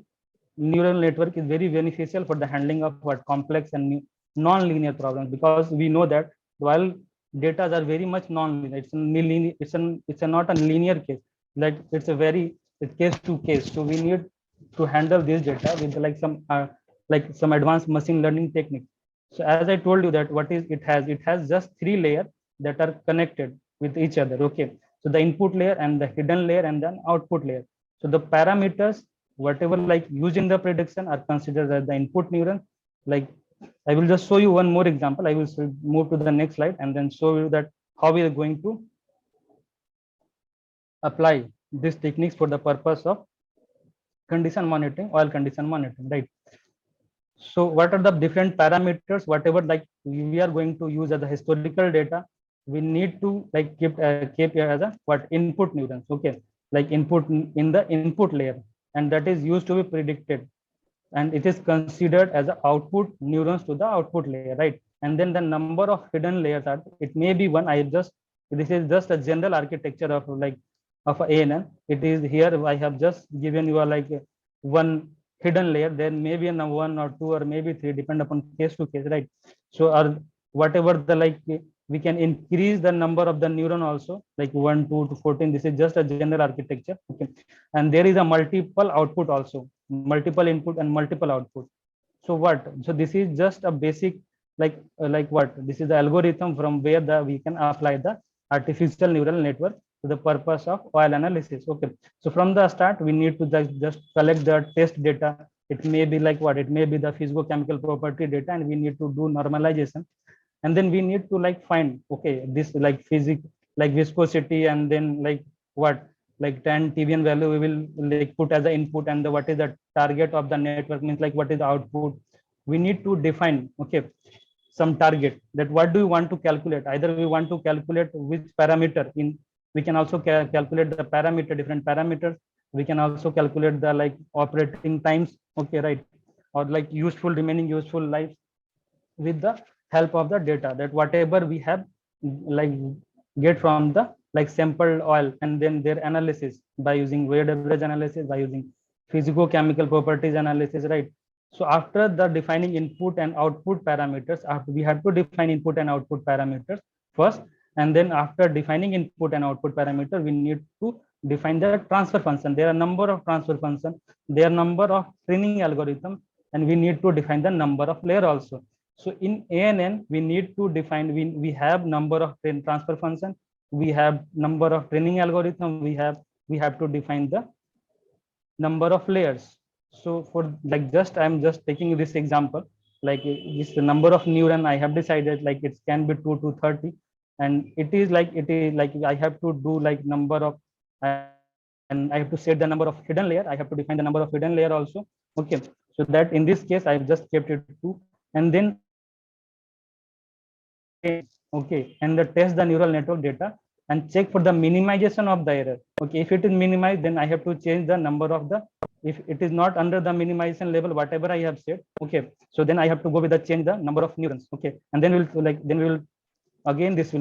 neural network is very beneficial for the handling of what complex and non-linear problems, because we know that while data are very much non-linear, it's not a linear case, like it's a very case to case. So we need to handle this data with like some advanced machine learning techniques. So as I told you that what is it has just 3 layers that are connected with each other. Okay, so the input layer and the hidden layer and then output layer. So the parameters whatever like used in the prediction are considered as the input neuron. Like I will just show you one more example. I will move to the next slide and then show you that how we are going to apply these techniques for the purpose of condition monitoring, oil condition monitoring, right? So what are the different parameters, whatever like we are going to use as a historical data, we need to like keep here as a what input neurons. Okay, like input in the input layer, and that is used to be predicted, and it is considered as a output neurons to the output layer, right? And then the number of hidden layers are, it may be one. I just, this is just a general architecture of like of ANN. It is here I have just given you a like one hidden layer. There may be a one or two or maybe three, depend upon case to case, right? So or whatever the like we can increase the number of the neuron also, like 1 2 to 14. This is just a general architecture. Okay, and there is a multiple output also, multiple input and multiple output. So what, so this is just a basic like what, this is the algorithm from where the we can apply the artificial neural network to the purpose of oil analysis. Okay, so from the start we need to just collect the test data. It may be like what, it may be the physicochemical property data, and we need to do normalization, and then we need to like find, okay, this like physics, like viscosity, and then like what, like 10 TBN value we will like put as the input, and the what is the target of the network, means like what is the output. We need to define, okay, some target, that what do you want to calculate. Either we want to calculate which parameter in, we can also calculate the parameter, different parameters. We can also calculate the like operating times, okay, right, or like useful remaining useful life, with the help of the data, that whatever we have like get from the like sampled oil, and then their analysis by using weighted average analysis, by using physicochemical properties analysis, right? So after the defining input and output parameters, after we have to define input and output parameters first, and then after defining input and output parameter, we need to define the transfer function. There are number of transfer function, there are number of training algorithm, and we need to define the number of layer also. So in ANN, we need to define, we have number of transfer function, we have number of training algorithm, we have to define the number of layers. So for like just I'm just taking this example, like this the number of neuron I have decided like it can be 2 to 30, and it is like I have to do like number of, and I have to set the number of hidden layer. I have to define the number of hidden layer also. Okay, so that in this case I've just kept it 2, and then okay, and the test the neural network data and check for the minimization of the error. Okay, if it is minimized, then I have to change the number of the, if it is not under the minimization level, whatever I have said, okay, so then I have to go with the change the number of neurons. Okay, and then we'll like, then we will again this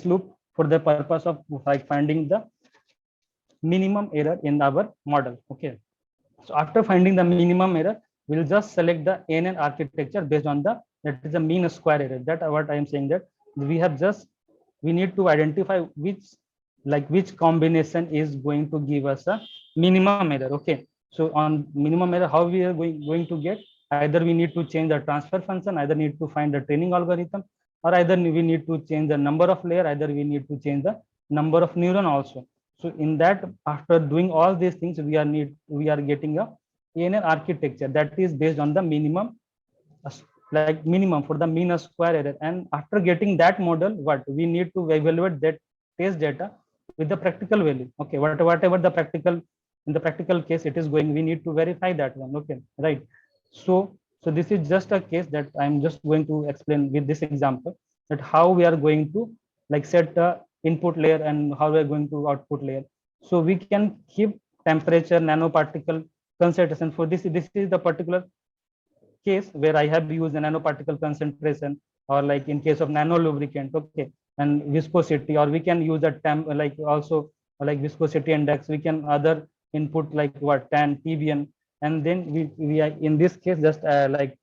loop for the purpose of like finding the minimum error in our model. Okay, so after finding the minimum error, we'll just select the ANN architecture based on the, that is the mean square error. That what I am saying, that we have just, we need to identify which combination is going to give us a minimum error. Okay, so on minimum error, how we are going to get, either we need to change the transfer function, either need to find the training algorithm, or either we need to change the number of layer, either we need to change the number of neuron also. So in that, after doing all these things, we are getting a ANN architecture that is based on the minimum, like minimum for the mean square error. And after getting that model, what we need to evaluate that test data with the practical value. Okay, whatever the practical in the practical case it is going, we need to verify that one. Okay, right. So this is just a case that I'm just going to explain with this example, that how we are going to like set the input layer and how we are going to output layer. So we can keep temperature, nanoparticle concentration. For this is the particular case where I have used a nanoparticle concentration, or like in case of nano lubricant, okay, and viscosity, or we can use a temp, like also like viscosity index. We can other input like what, tan, TBN, and then we are in this case just like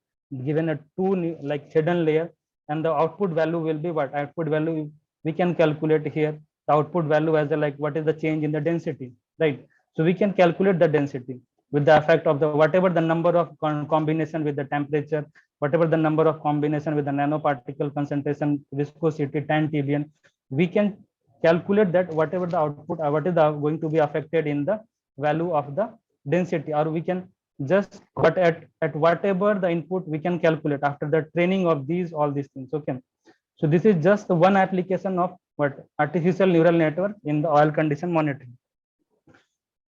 given a two like hidden layer, and the output value will be what, output value we can calculate here the output value as a like what is the change in the density, right? So we can calculate the density with the effect of the whatever the number of combination with the temperature, whatever the number of combination with the nanoparticle concentration, viscosity, tan, TBN, we can calculate that whatever the output, what is going to be affected in the value of the density, or we can just but at whatever the input we can calculate after the training of these all these things. Okay, so this is just one application of what, artificial neural network in the oil condition monitoring.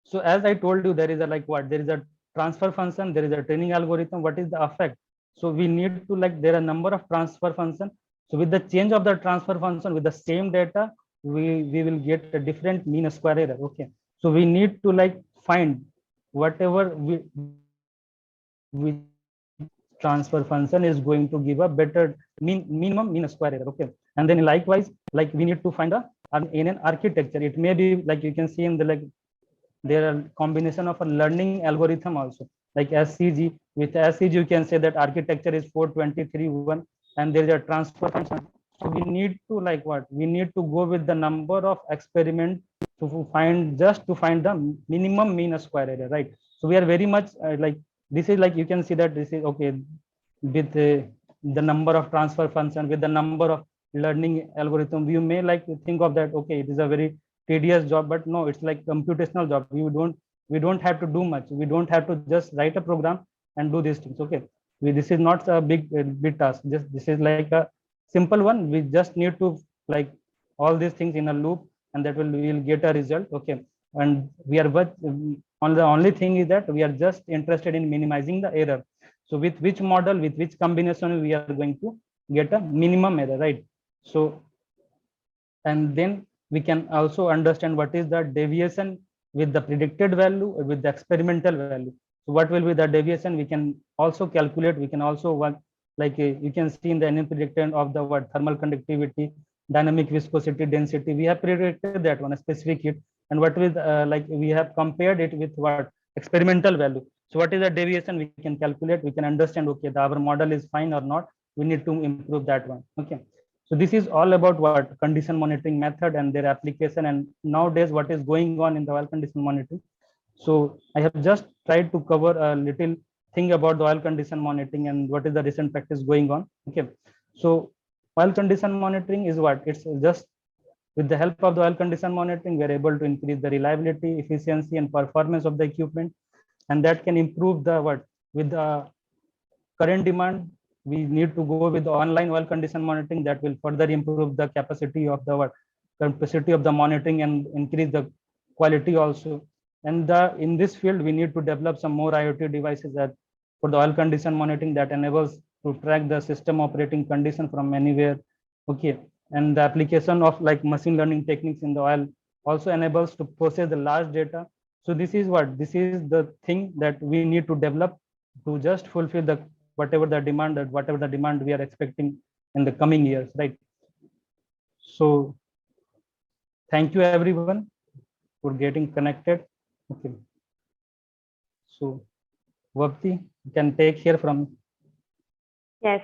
So as I told you, there is a like what, there is a transfer function, there is a training algorithm. What is the effect? So we need to like, there are a number of transfer function. So with the change of the transfer function with the same data, we will get a different mean square error. Okay, so we need to like find whatever we transfer function is going to give a better minimum mean square error. Okay, and then likewise, like we need to find a in an architecture, it may be like you can see in the like there are combination of a learning algorithm also, like SCG. With SCG you can say that architecture is 423.1 and there is a transfer function. So we need to like what, we need to go with the number of experiment to find, just to find the minimum mean square error, right? So we are very much like, this is like you can see that this is okay with the number of transfer function, with the number of learning algorithm. You may like to think of that, okay, it is a very tedious job, but no, it's like computational job. We don't have to do much. We don't have to just write a program and do these things. Okay, this is not a big task. Just this is like a simple one. We just need to like all these things in a loop, and that will get a result. Okay, and we are but on the only thing is that we are just interested in minimizing the error. So with which model, with which combination we are going to get a minimum error, right? So and then we can also understand what is the deviation with the predicted value or with the experimental value. So what will be the deviation? We can also calculate. We can also work like you can see in the NN predictor of the what, thermal conductivity, dynamic viscosity, density. We have predicted that one, a specific heat, and what with like we have compared it with what, experimental value. So what is the deviation? We can calculate. We can understand. Okay, our model is fine or not. We need to improve that one. Okay. So this is all about what, condition monitoring method and their application, and nowadays what is going on in the oil condition monitoring. So I have just tried to cover a little thing about the oil condition monitoring and what is the recent practice going on. Okay, so oil condition monitoring is what, it's just with the help of the oil condition monitoring, we are able to increase the reliability, efficiency, and performance of the equipment, and that can improve the what, with the current demand. We need to go with the online oil condition monitoring that will further improve the capacity of the what, capacity of the monitoring and increase the quality also. And in this field we need to develop some more IoT devices that for the oil condition monitoring that enables to track the system operating condition from anywhere. Okay, and the application of like machine learning techniques in the oil also enables to process the large data. So this is what, this is the thing that we need to develop to just fulfill the whatever the demand we are expecting in the coming years, right? So thank you everyone for getting connected. Okay, so Vapti, you can take here from. Yes.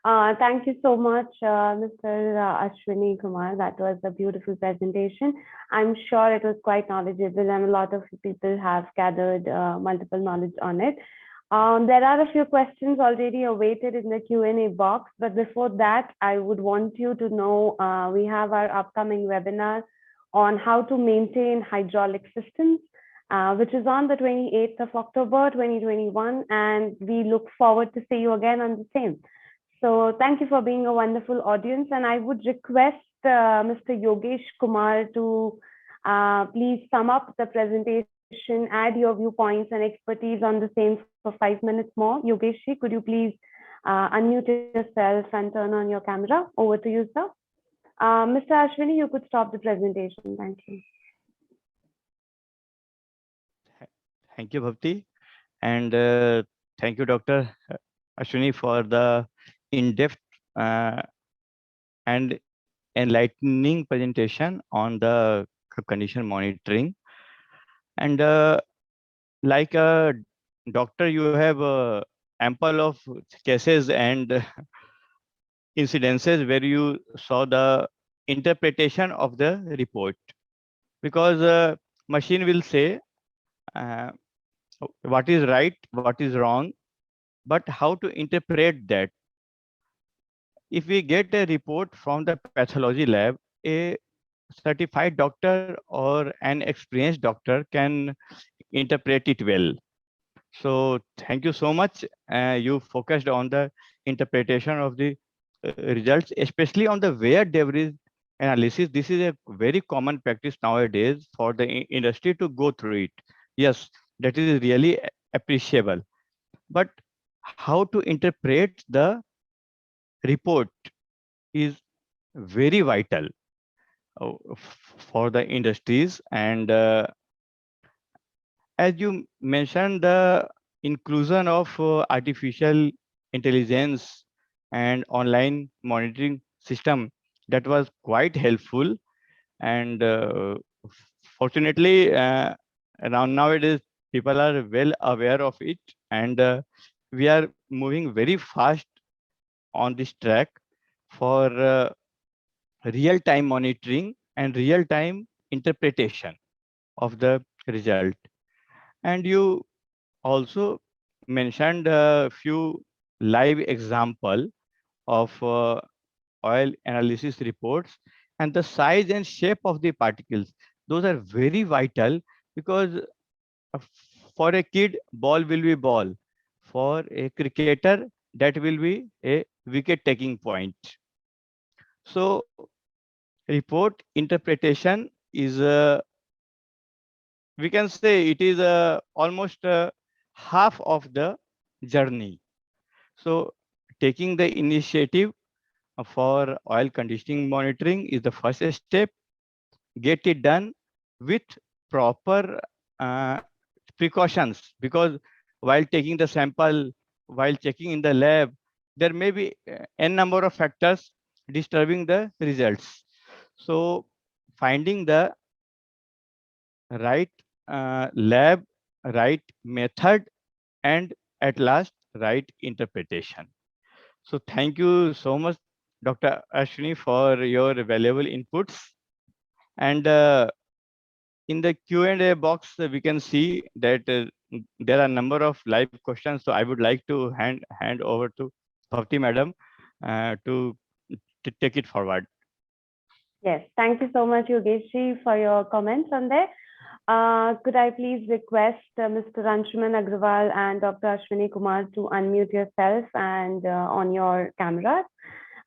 Thank you so much, Mr. Ashwini Kumar. That was a beautiful presentation. I'm sure it was quite knowledgeable and a lot of people have gathered multiple knowledge on it. There are a few questions already awaited in the Q&A box, but before that, I would want you to know we have our upcoming webinar on how to maintain hydraulic systems, which is on the 28th of October, 2021, and we look forward to see you again on the same. So thank you for being a wonderful audience, and I would request Mr. Yogesh Kumar to please sum up the presentation add your viewpoints and expertise on the same for 5 minutes more. Yogesh, could you please unmute yourself and turn on your camera? Over to you, sir. Mr. Ashwini, you could stop the presentation. Thank you. Thank you, Bhavti. And thank you, Dr. Ashwini, for the in-depth and enlightening presentation on the condition monitoring. And like a doctor, you have ample of cases and incidences where you saw the interpretation of the report, because machine will say uh, what is right, what is wrong, but how to interpret that. If we get a report from the pathology lab, a certified doctor or an experienced doctor can interpret it well. So thank you so much. You focused on the interpretation of the results, especially on the wear debris analysis. This is a very common practice nowadays for the industry to go through it. Yes, that is really appreciable. But how to interpret the report is very vital for the industries. And as you mentioned, the inclusion of artificial intelligence and online monitoring system, that was quite helpful. And fortunately, around nowadays, people are well aware of it. And we are moving very fast on this track for real-time monitoring and real-time interpretation of the result. And you also mentioned a few live example of oil analysis reports, and the size and shape of the particles. Those are very vital, because uh, for a kid, ball will be ball. For a cricketer, that will be a wicket taking point. So report interpretation is we can say it is almost half of the journey. So taking the initiative for oil conditioning monitoring is the first step. Get it done with proper uh, precautions, because while taking the sample, while checking in the lab, there may be n number of factors disturbing the results. So finding the right lab, right method, and at last, right interpretation. So thank you so much, Dr. Ashwini, for your valuable inputs. And in the Q&A box, we can see that there are a number of live questions. So I would like to hand over to Bhavti Madam to take it forward. Yes, thank you so much, Yogesh, for your comments on there. Could I please request Mr. Anshuman Agrawal and Dr. Ashwini Kumar to unmute yourself and on your cameras.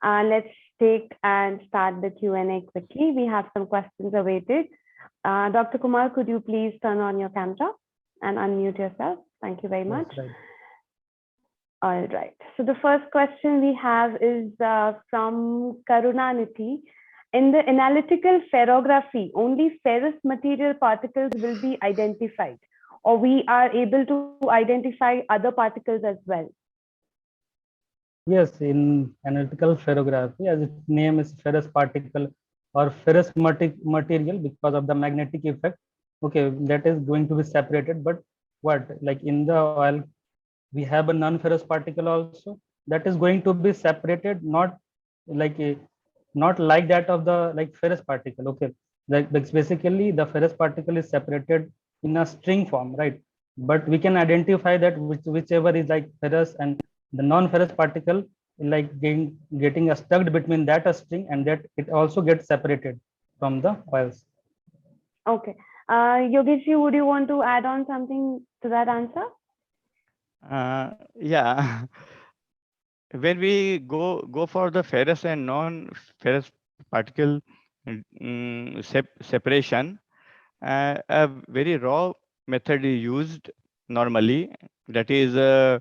Let's take and start the Q&A quickly. We have some questions awaited. Dr. Kumar, could you please turn on your camera and unmute yourself? Thank you very much. Right. All right. So the first question we have is from Karunaniti. In the analytical ferrography, only ferrous material particles will be identified, or we are able to identify other particles as well? Yes, in analytical ferrography, as its name is ferrous particle or ferrous material, because of the magnetic effect, okay, that is going to be separated. But what, like in the oil, we have a non-ferrous particle also that is going to be separated, not like that of the like ferrous particle. Okay, like basically the ferrous particle is separated in a string form, right? But we can identify that whichever is like ferrous, and the non-ferrous particle like getting stuck between that string, and that it also gets separated from the oils. Okay. Yogesh, would you want to add on something to that answer? Yeah. When we go for the ferrous and non-ferrous particle separation, a very raw method is used normally, that is a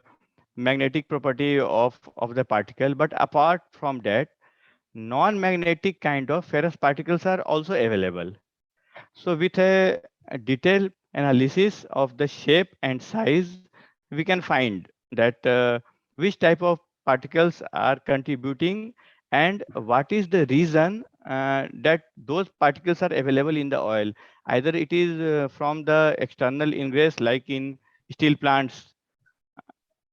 magnetic property of the particle. But apart from that, non-magnetic kind of ferrous particles are also available. So with a detailed analysis of the shape and size, we can find that which type of particles are contributing and what is the reason that those particles are available in the oil. Either it is from the external ingress like in steel plants,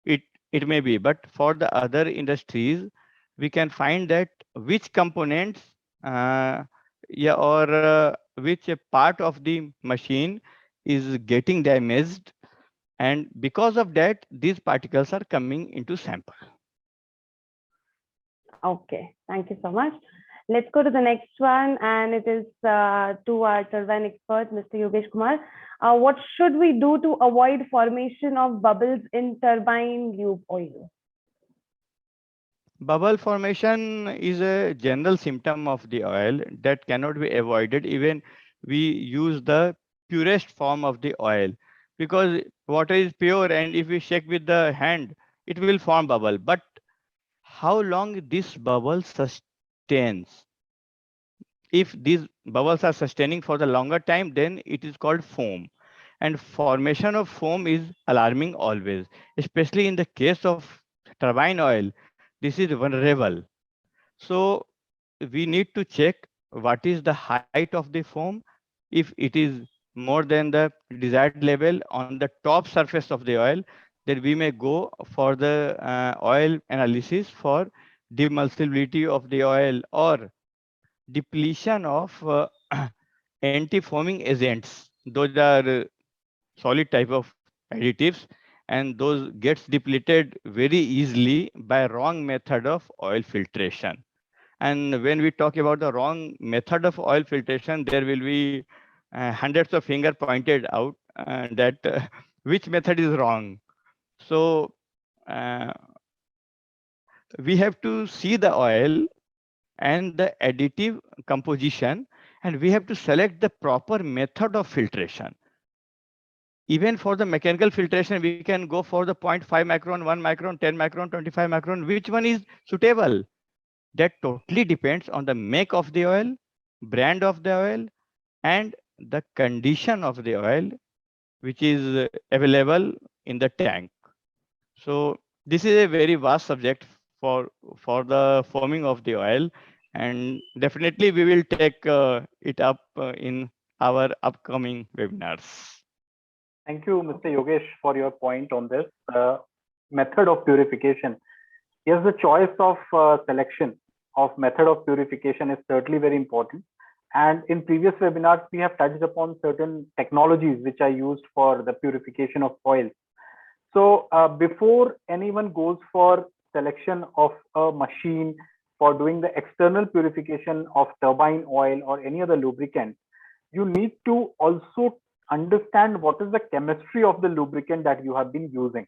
it, it may be, but for the other industries, we can find that which components yeah, or which a part of the machine is getting damaged, and because of that these particles are coming into sample. Okay, thank you so much. Let's go to the next one, and it is to our turbine expert, Mr. Yogesh Kumar. What should we do to avoid formation of bubbles in turbine lube oil? Bubble formation is a general symptom of the oil that cannot be avoided even we use the purest form of the oil, because water is pure and if we shake with the hand it will form bubble. But how long this bubble sustains? If these bubbles are sustaining for the longer time, then it is called foam. And formation of foam is alarming always, especially in the case of turbine oil. This is vulnerable. So we need to check what is the height of the foam. If it is more than the desired level on the top surface of the oil, then we may go for the oil analysis for demulsibility of the oil or depletion of anti-foaming agents. Those are solid type of additives, and those gets depleted very easily by wrong method of oil filtration. And when we talk about the wrong method of oil filtration, there will be hundreds of finger pointed out that which method is wrong. So uh, we have to see the oil and the additive composition, and we have to select the proper method of filtration. Even for the mechanical filtration, we can go for the 0.5 micron, 1 micron, 10 micron, 25 micron. Which one is suitable? That totally depends on the make of the oil, brand of the oil, and the condition of the oil, which is available in the tank. So this is a very vast subject for the foaming of the oil, and definitely we will take it up in our upcoming webinars. Thank you, Mr. Yogesh, for your point on this method of purification. Yes, the choice of selection of method of purification is certainly very important. And in previous webinars, we have touched upon certain technologies which are used for the purification of oils. So before anyone goes for selection of a machine for doing the external purification of turbine oil or any other lubricant, you need to also understand what is the chemistry of the lubricant that you have been using.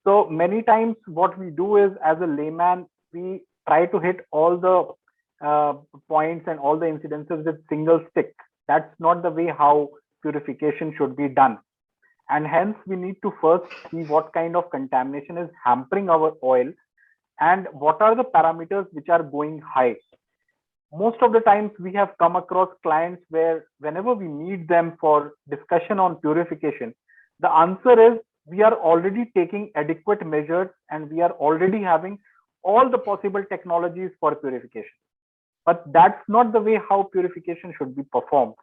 So many times what we do is, as a layman, we try to hit all the points and all the incidences with single stick. That's not the way how purification should be done. And hence we need to first see what kind of contamination is hampering our oil and what are the parameters which are going high. Most of the times we have come across clients where whenever we meet them for discussion on purification, the answer is we are already taking adequate measures and we are already having all the possible technologies for purification. But that's not the way how purification should be performed.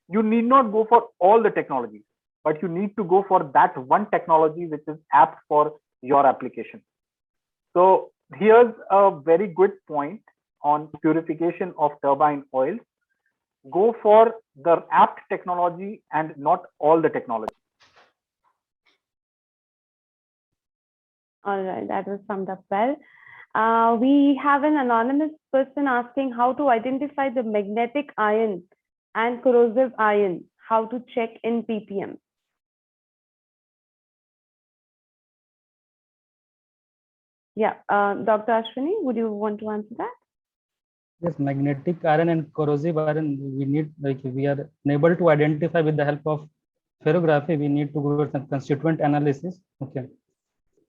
You need not go for all the technologies, but you need to go for that one technology which is apt for your application. So here's a very good point on purification of turbine oils. Go for the apt technology and not all the technology. All right, that was summed up well. We have an anonymous person asking how to identify the magnetic ion and corrosive ion, how to check in ppm. Yeah, Dr. Ashwini, would you want to answer that? Yes, magnetic iron and corrosive iron, we are unable to identify with the help of ferrography, we need to go with some constituent analysis. Okay.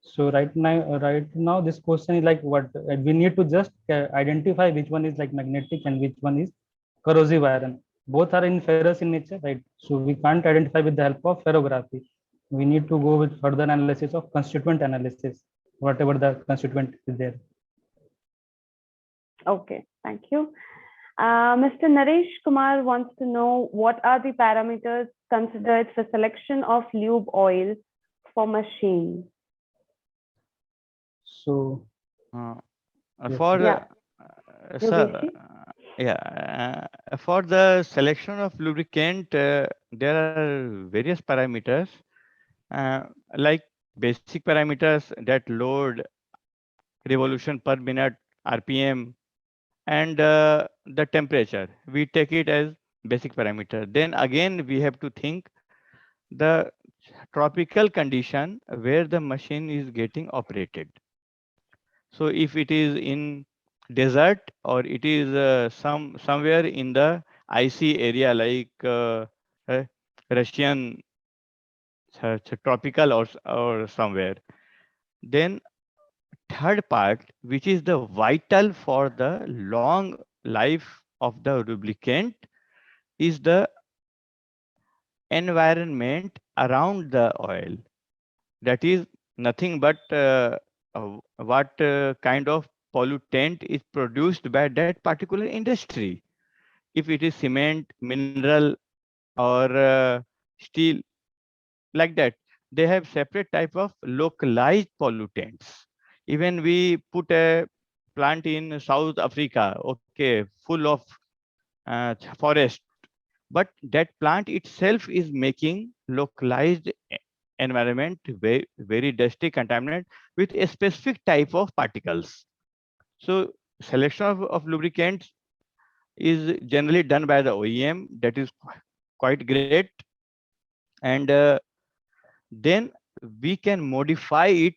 So right now, this question is like what we need to just identify which one is like magnetic and which one is corrosive iron. Both are in ferrous in nature, right? So we can't identify with the help of ferrography. We need to go with further analysis of constituent analysis, whatever the constituent is there. Okay, thank you. Mr. Naresh Kumar wants to know what are the parameters considered for selection of lube oil for machine? So yes. For Yeah. sir, Yogesh? for the selection of lubricant, there are various parameters, like basic parameters, that load, revolution per minute, RPM, and the temperature. We take it as basic parameter. Then again, we have to think the tropical condition where the machine is getting operated. So if it is in desert, or it is somewhere in the icy area, like Russian tropical, or somewhere, then third part, which is the vital for the long life of the lubricant, is the environment around the oil. That is nothing but what kind of pollutant is produced by that particular industry. If it is cement, mineral, or steel, like that, they have separate type of localized pollutants. Even we put a plant in South Africa, okay, full of forest, but that plant itself is making localized environment, very, very dusty, contaminant, with a specific type of particles. So selection of lubricants is generally done by the OEM. That is quite great. And then we can modify it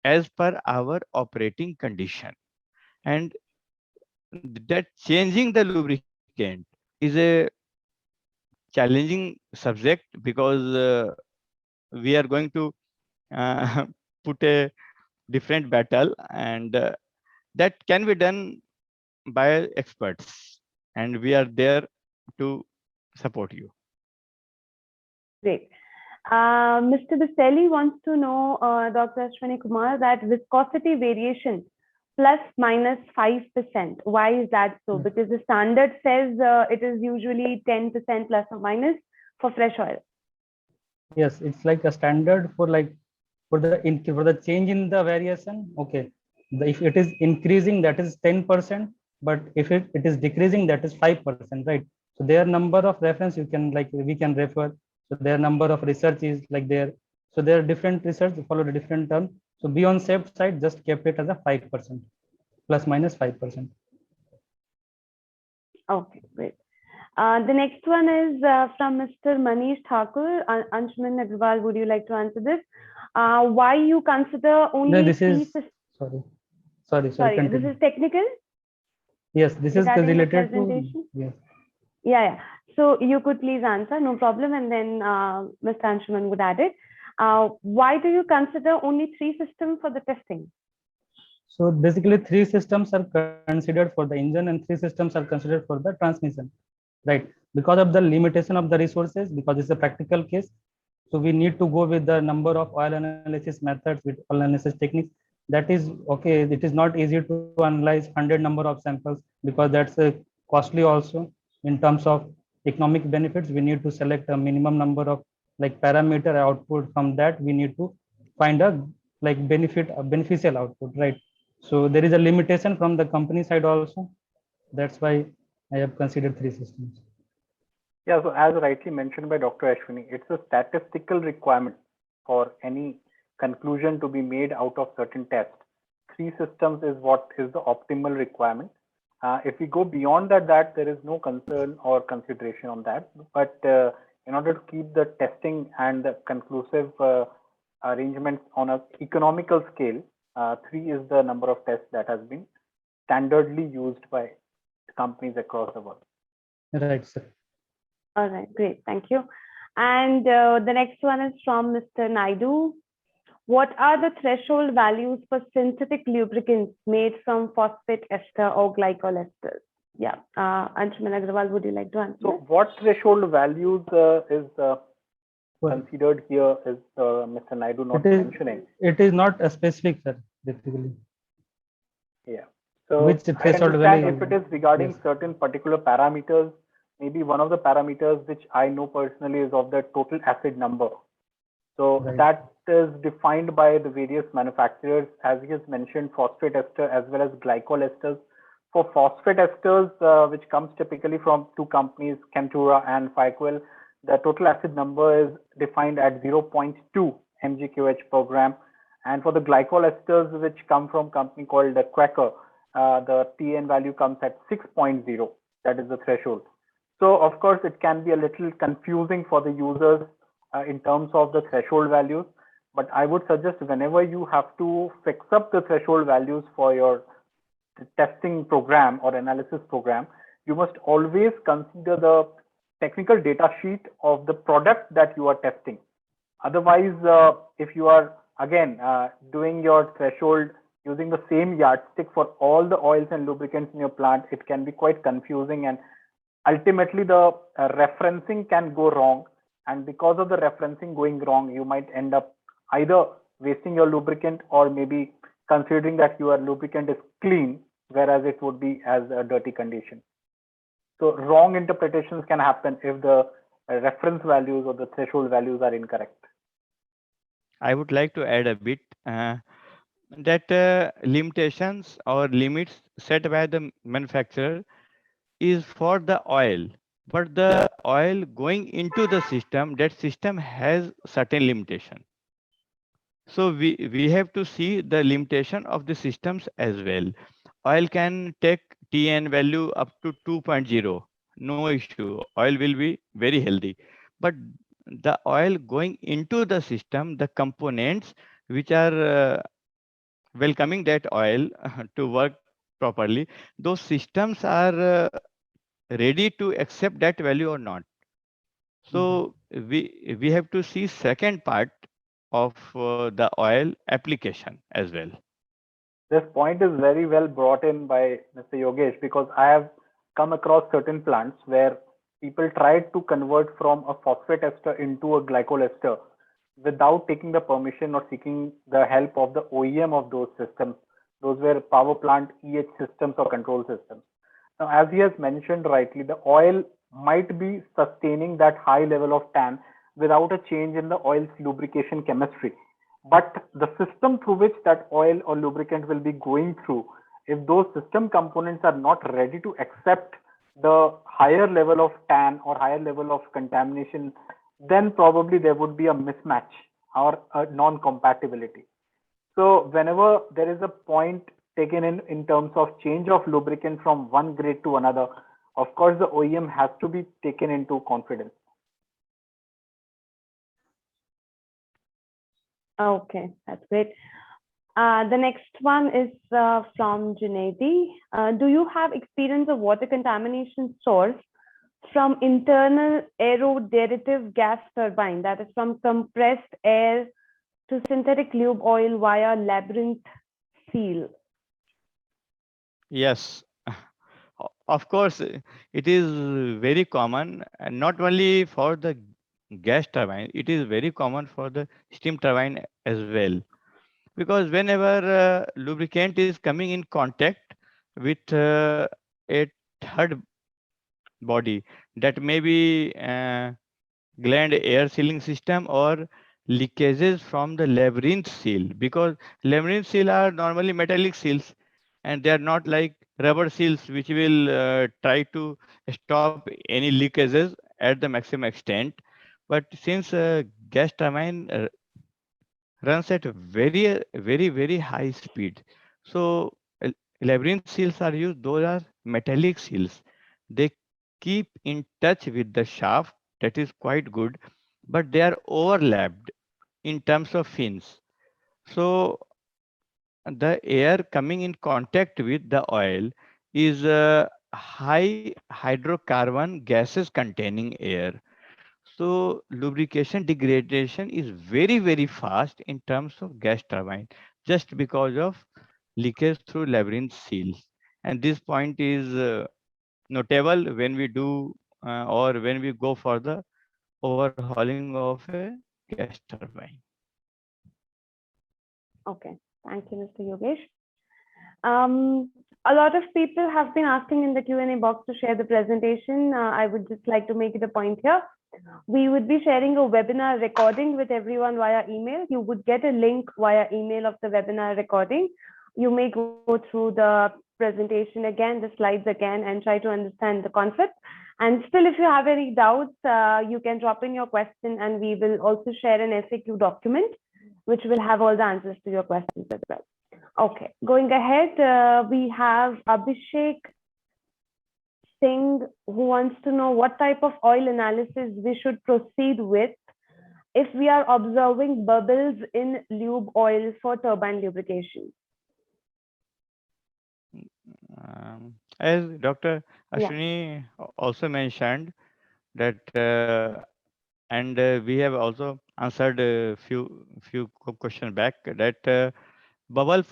as per our operating condition. And that changing the lubricant is a challenging subject, because we are going to put a different battle, and that can be done by experts, and we are there to support you. Great. Mr. Biselli wants to know, Dr. Ashwani Kumar, that viscosity variation plus minus 5%. Why is that so? Because the standard says it is usually 10% plus or minus for fresh oil. Yes, it's like a standard for like for the change in the variation. Okay, if it is increasing, that is 10%, but if it is decreasing, that is 5%, right? So their number of reference, you can like we can refer. So their number of research is like there. So there are different research follow the different term. So be on safe side, just kept it as a 5%, plus minus 5%. Okay, great. The next one is from Mr. Manish Thakur. Anshuman Agrawal, would you like to answer this? Why you consider only No, this three? is sorry. Sorry, this Continue. is technical. Yes, this is regarding the related to presentation? yes. Yeah. So you could please answer, no problem, and then Mr. Anshuman would add it. Why do you consider only 3 systems for the testing? So basically 3 systems are considered for the engine and 3 systems are considered for the transmission, right? Because of the limitation of the resources, because it's a practical case. So we need to go with the number of oil analysis methods with oil analysis techniques. That is okay. It is not easy to analyze 100 number of samples, because that's costly also. In terms of economic benefits, we need to select a minimum number of like parameter output. From that, we need to find a like beneficial output, right? So there is a limitation from the company side also. That's why I have considered 3 systems. Yeah, so as rightly mentioned by Dr. Ashwani, it's a statistical requirement for any conclusion to be made out of certain tests. 3 systems is what is the optimal requirement. If we go beyond that, there is no concern or consideration on that. But in order to keep the testing and the conclusive arrangements on an economical scale, 3 is the number of tests that has been standardly used by companies across the world. Right, sir. All right, great, thank you. And the next one is from Mr. Naidu. What are the threshold values for synthetic lubricants made from phosphate ester or glycol esters? Yeah, Anshuman Agrawal, would you like to answer? So that? what threshold values is considered here is Mr. Naidu not mentioning? It is not a specific, sir, basically. Yeah. So Which I threshold understand value? if it is regarding Yes. certain particular parameters, maybe one of the parameters which I know personally is of the total acid number. So Right. that is defined by the various manufacturers, as he has mentioned, phosphate ester as well as glycol esters. For phosphate esters, which comes typically from two companies, Chemtura and Fiquel, the total acid number is defined at 0.2 mgqh per gram. And for the glycol esters, which come from company called Quaker, the TN value comes at 6.0. That is the threshold. So of course, it can be a little confusing for the users in terms of the threshold values. But I would suggest whenever you have to fix up the threshold values for your testing program or analysis program, you must always consider the technical data sheet of the product that you are testing. Otherwise, if you are again doing your threshold using the same yardstick for all the oils and lubricants in your plant, it can be quite confusing, and ultimately the referencing can go wrong. And because of the referencing going wrong, you might end up either wasting your lubricant or maybe considering that your lubricant is clean, whereas it would be as a dirty condition. So wrong interpretations can happen if the reference values or the threshold values are incorrect. I would like to add a bit that limitations or limits set by the manufacturer is for the oil, but the oil going into the system, that system has certain limitation. So we have to see the limitation of the systems as well. Oil can take TN value up to 2.0, no issue. Oil will be very healthy. But the oil going into the system, the components which are welcoming that oil to work properly, those systems are ready to accept that value or not. So we have to see second part of the oil application as well. This point is very well brought in by Mr. Yogesh, because I have come across certain plants where people tried to convert from a phosphate ester into a glycol ester without taking the permission or seeking the help of the OEM of those systems. Those were power plant EH systems or control systems. Now, as he has mentioned rightly, the oil might be sustaining that high level of TAN without a change in the oil's lubrication chemistry. But the system through which that oil or lubricant will be going through, if those system components are not ready to accept the higher level of TAN or higher level of contamination, then probably there would be a mismatch or a non-compatibility. So whenever there is a point taken in terms of change of lubricant from one grade to another, of course the OEM has to be taken into confidence. Okay, that's great. The next one is from Junaidi. Do you have experience of water contamination source from internal aeroderivative gas turbine, that is from compressed air to synthetic lube oil via labyrinth seal? Yes, of course, it is very common, and not only for the gas turbine, it is very common for the steam turbine as well. Because whenever lubricant is coming in contact with a third body, that may be gland air sealing system or leakages from the labyrinth seal, because labyrinth seal are normally metallic seals and they are not like rubber seals which will try to stop any leakages at the maximum extent. But since gas turbine runs at very high speed, so labyrinth seals are used. Those are metallic seals. They keep in touch with the shaft, that is quite good, but they are overlapped in terms of fins. So the air coming in contact with the oil is high hydrocarbon gases containing air. So lubrication degradation is very, very fast in terms of gas turbine, just because of leakage through labyrinth seals. And this point is notable when we do or when we go for the overhauling of a gas turbine. Okay, thank you, Mr. Yogesh. A lot of people have been asking in the Q&A box to share the presentation. I would just like to make it a point here. We would be sharing a webinar recording with everyone via email. You would get a link via email of the webinar recording. You may go through the presentation again, the slides again, and try to understand the concept. And still, if you have any doubts, you can drop in your question, and we will also share an FAQ document, which will have all the answers to your questions as well. Okay, going ahead, we have Abhishek Singh, who wants to know what type of oil analysis we should proceed with if we are observing bubbles in lube oil for turbine lubrication. As Dr. Yeah. Ashwini also mentioned that, and we have also answered a few questions back, that bubble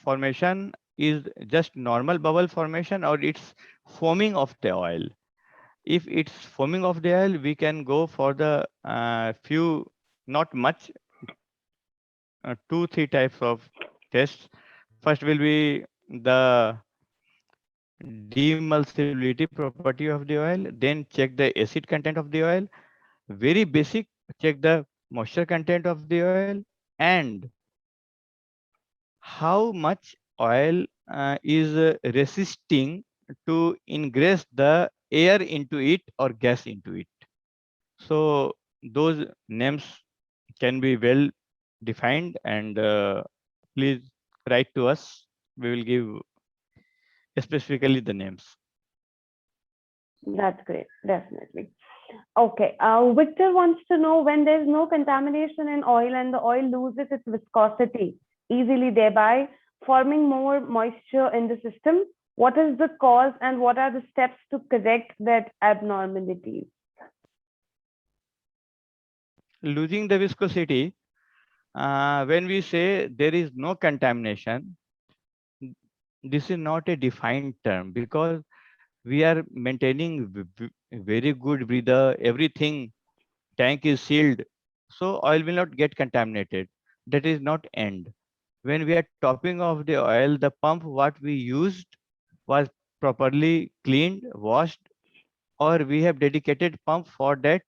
formation is just normal bubble formation, or it's foaming of the oil. If it's foaming of the oil, we can go for the few, not much, 2-3 types of tests. First will be the demulsibility property of the oil, then check the acid content of the oil. Very basic, check the moisture content of the oil, and how much oil is resisting to ingress the air into it or gas into it. So those names can be well defined, and please write to us. We will give specifically the names. That's great, definitely. Okay, Victor wants to know, when there's no contamination in oil and the oil loses its viscosity easily, thereby forming more moisture in the system, what is the cause and what are the steps to correct that abnormality? Losing the viscosity, when we say there is no contamination, this is not a defined term, because we are maintaining very good breather, everything, tank is sealed, so oil will not get contaminated. That is not end. When we are topping off the oil, the pump what we used was properly cleaned, washed, or we have dedicated pump for that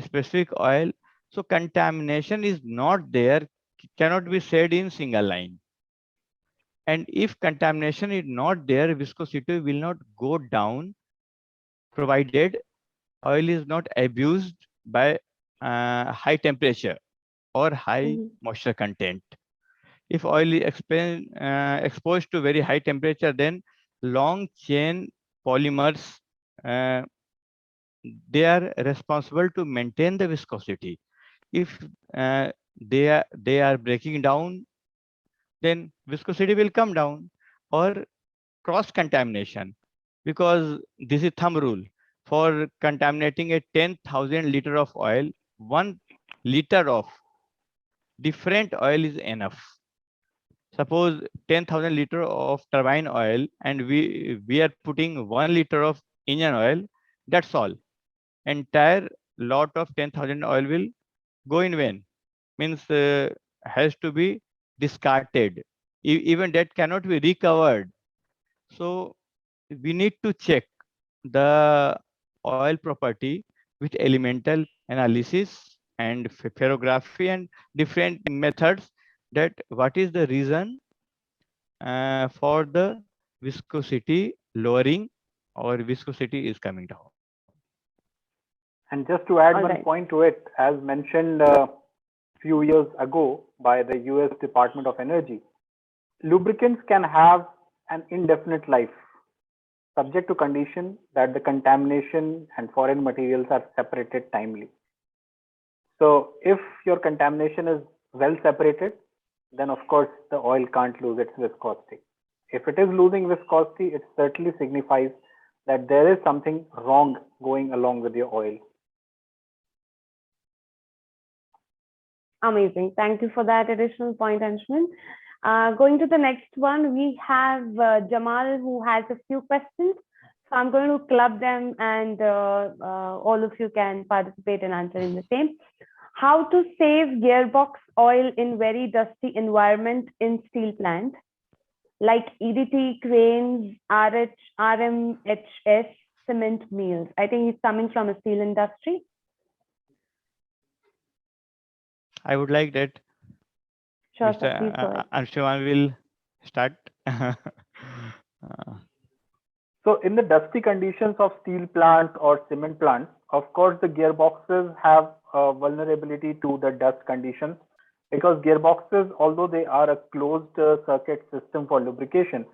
specific oil. So contamination is not there, cannot be said in single line. And if contamination is not there, viscosity will not go down, provided oil is not abused by high temperature or high moisture content. If oil is exposed to very high temperature, then long chain polymers, they are responsible to maintain the viscosity. If they are breaking down, then viscosity will come down. Or cross contamination, because this is thumb rule. For contaminating a 10,000 liter of oil, 1 liter of different oil is enough. Suppose 10,000 liter of turbine oil, and we are putting 1 liter of engine oil, that's all. Entire lot of 10,000 oil will go in vain, means has to be discarded. Even that cannot be recovered. So we need to check the oil property with elemental analysis and ferrography and different methods, that what is the reason for the viscosity lowering or viscosity is coming down. And just to add All one right. point to it, as mentioned few years ago by the US Department of Energy, lubricants can have an indefinite life, subject to condition that the contamination and foreign materials are separated timely. So if your contamination is well separated, then of course the oil can't lose its viscosity. If it is losing viscosity, it certainly signifies that there is something wrong going along with your oil. Amazing. Thank you for that additional point, Anshuman. Going to the next one, we have Jamal, who has a few questions. So I'm going to club them, and all of you can participate in answering the same. How to save gearbox oil in very dusty environment in steel plant, like EDT, cranes, RH, RMHS, cement mills. I think he's coming from a steel industry. I would like that Sure, Mr. sir, please go ahead. Anshuman will start. So in the dusty conditions of steel plants or cement plants, of course, the gearboxes have vulnerability to the dust conditions, because gearboxes, although they are a closed circuit system for lubrication,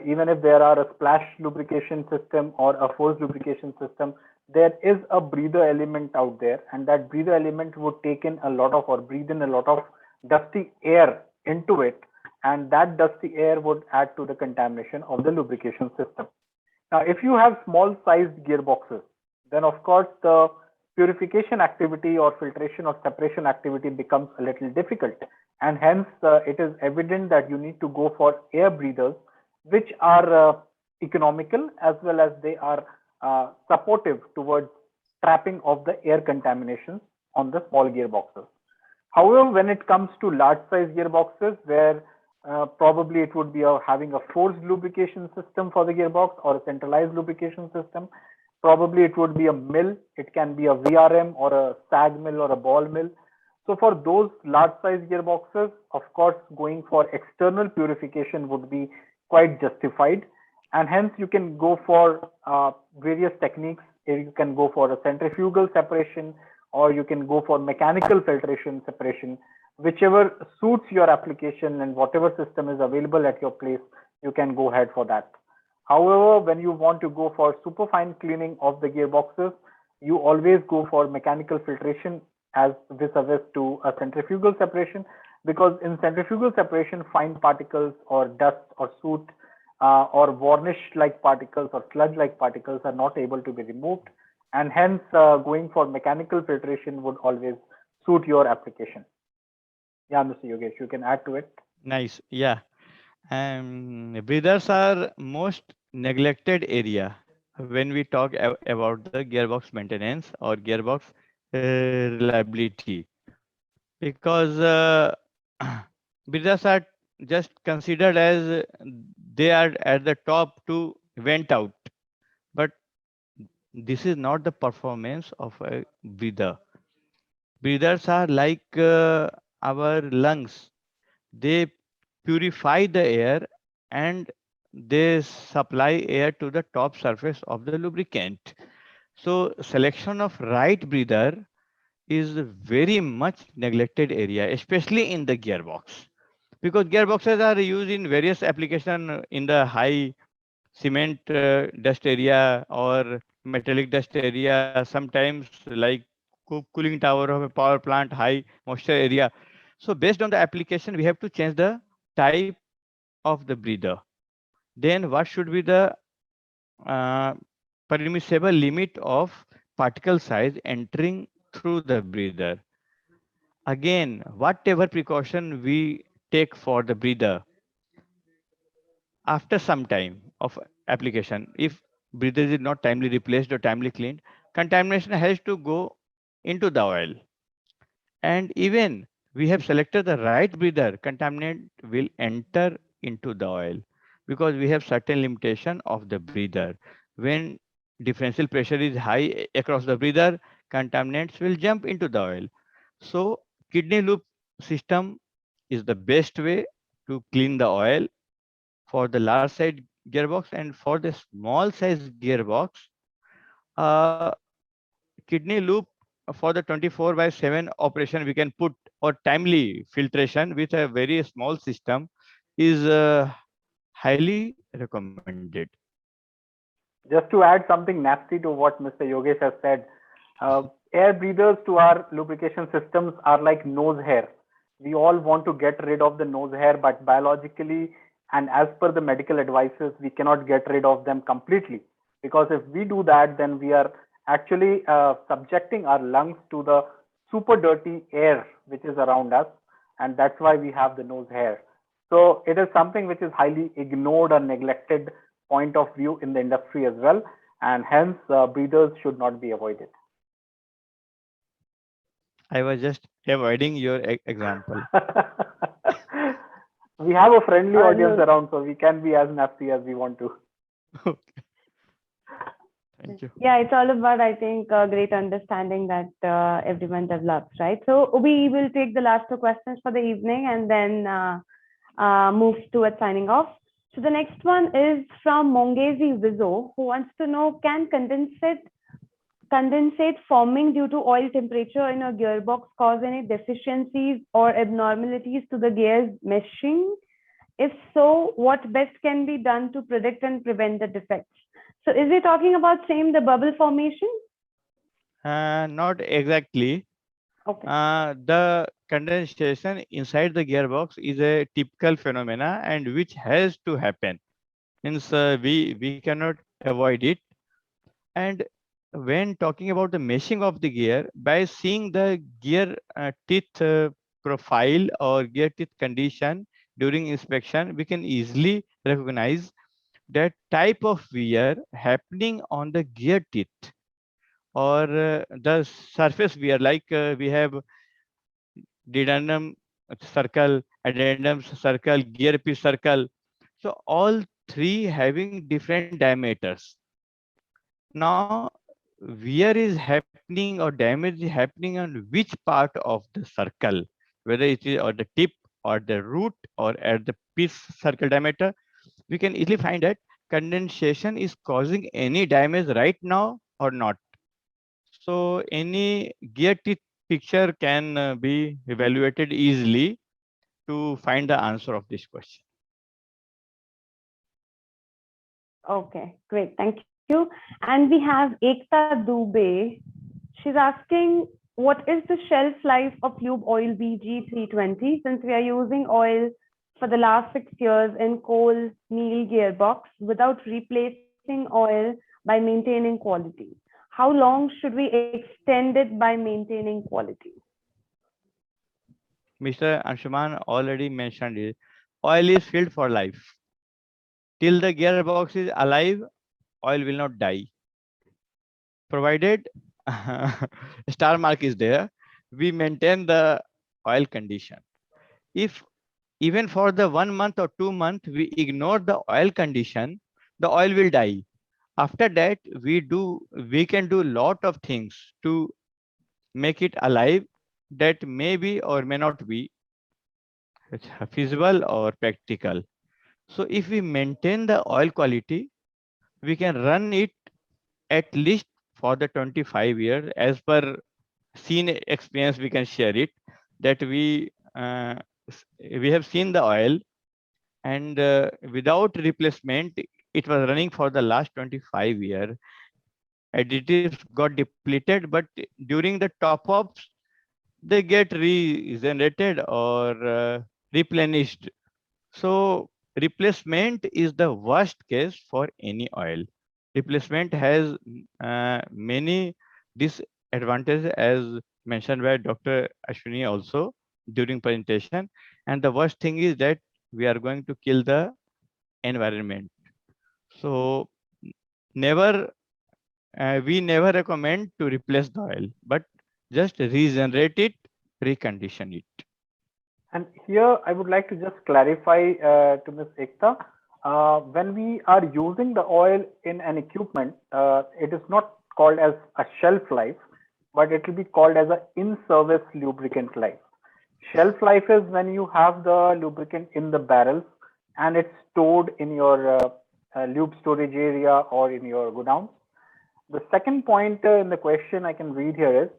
even if there are a splash lubrication system or a forced lubrication system, there is a breather element out there, and that breather element would take in a lot of, or breathe in a lot of dusty air into it, and that dusty air would add to the contamination of the lubrication system. Now, if you have small sized gearboxes, then of course the purification activity or filtration or separation activity becomes a little difficult, and hence it is evident that you need to go for air breathers, which are economical, as well as they are supportive towards trapping of the air contaminations on the small gearboxes. However, when it comes to large size gearboxes, where probably it would be having a forced lubrication system for the gearbox or a centralized lubrication system, probably it would be a mill, it can be a VRM or a sag mill or a ball mill. So for those large size gearboxes, of course, going for external purification would be quite justified, and hence you can go for various techniques. You can go for a centrifugal separation, or you can go for mechanical filtration separation, whichever suits your application, and whatever system is available at your place, you can go ahead for that. However, when you want to go for superfine cleaning of the gearboxes, you always go for mechanical filtration as vis-a-vis to a centrifugal separation, because in centrifugal separation, fine particles or dust or soot or varnish-like particles or sludge-like particles are not able to be removed, and hence going for mechanical filtration would always suit your application. Yeah, Mr. Yogesh, you can add to it. Nice. Yeah. Breathers are most neglected area when we talk about the gearbox maintenance or gearbox reliability, because breathers are just considered as they are at the top to vent out, but this is not the performance of a breather. Breathers are like our lungs. They purify the air and they supply air to the top surface of the lubricant. So selection of right breather is a very much neglected area, especially in the gearbox, because gearboxes are used in various application in the high cement dust area or metallic dust area, sometimes like cooling tower of a power plant, high moisture area. So based on the application, we have to change the type of the breather. Then what should be the uh, permissible limit of particle size entering through the breather? Again, whatever precaution we take for the breather, after some time of application, if breather is not timely replaced or timely cleaned, contamination has to go into the oil. And even we have selected the right breather, contaminant will enter into the oil, because we have certain limitation of the breather. When differential pressure is high across the breather, contaminants will jump into the oil. So kidney loop system is the best way to clean the oil for the large size gearbox. And for the small size gearbox, uh, kidney loop for the 24/7 operation we can put, or timely filtration with a very small system is highly recommended. Just to add something nasty to what Mr. Yogesh has said, air breathers to our lubrication systems are like nose hair. We all want to get rid of the nose hair, but biologically and as per the medical advices, we cannot get rid of them completely. Because if we do that, then we are actually subjecting our lungs to the super dirty air which is around us, and that's why we have the nose hair. So it is something which is highly ignored or neglected point of view in the industry as well, and hence breathers should not be avoided. I was just avoiding your example. We have a friendly I audience know. around, so we can be as nasty as we want to. Okay. Thank you. Yeah, it's all about, I think, a great understanding that everyone develops, right? So we will take the last two questions for the evening and then move towards signing off. So the next one is from Mongezi Vizo, who wants to know, can condensate forming due to oil temperature in a gearbox cause any deficiencies or abnormalities to the gears meshing? If so, what best can be done to predict and prevent the defects? So is he talking about same the bubble formation? Not exactly. Okay. The condensation inside the gearbox is a typical phenomena and which has to happen. Means we cannot avoid it. And when talking about the meshing of the gear, by seeing the gear teeth profile or gear teeth condition during inspection, we can easily recognize that type of wear happening on the gear teeth or the surface wear, like we have dedendum circle, addendum circle, gear piece circle. So all three having different diameters. Now, wear is happening or damage is happening on which part of the circle, whether it is or the tip or the root or at the piece circle diameter, we can easily find that condensation is causing any damage right now or not. So any gear teeth picture can be evaluated easily to find the answer of this question. Okay, great. Thank you. And we have Ekta Dubey. She's asking, what is the shelf life of lube oil BG320 since we are using oil for the last 6 years in coal meal gearbox without replacing oil by maintaining quality? How long should we extend it by maintaining quality? Mr. Anshuman already mentioned it. Oil is filled for life. Till the gearbox is alive, oil will not die. Provided star mark is there, we maintain the oil condition. If even for the 1 month or 2 months, we ignore the oil condition, the oil will die. After that, we can do lot of things to make it alive that may be or may not be feasible or practical. So if we maintain the oil quality, we can run it at least for the 25 years. As per seen experience, we can share it that we have seen the oil and without replacement, it was running for the last 25 years. Additives got depleted, but during the top-ups, they get regenerated or replenished. So replacement is the worst case for any oil. Replacement has many disadvantages as mentioned by Dr. Ashwini also during presentation. And the worst thing is that we are going to kill the environment. So we never recommend to replace the oil, but just regenerate it, recondition it. And here I would like to just clarify to Ms. Ekta, when we are using the oil in an equipment, it is not called as a shelf life, but it will be called as an in-service lubricant life. Shelf life is when you have the lubricant in the barrels and it's stored in your lube storage area or in your godowns. The second point in the question I can read here is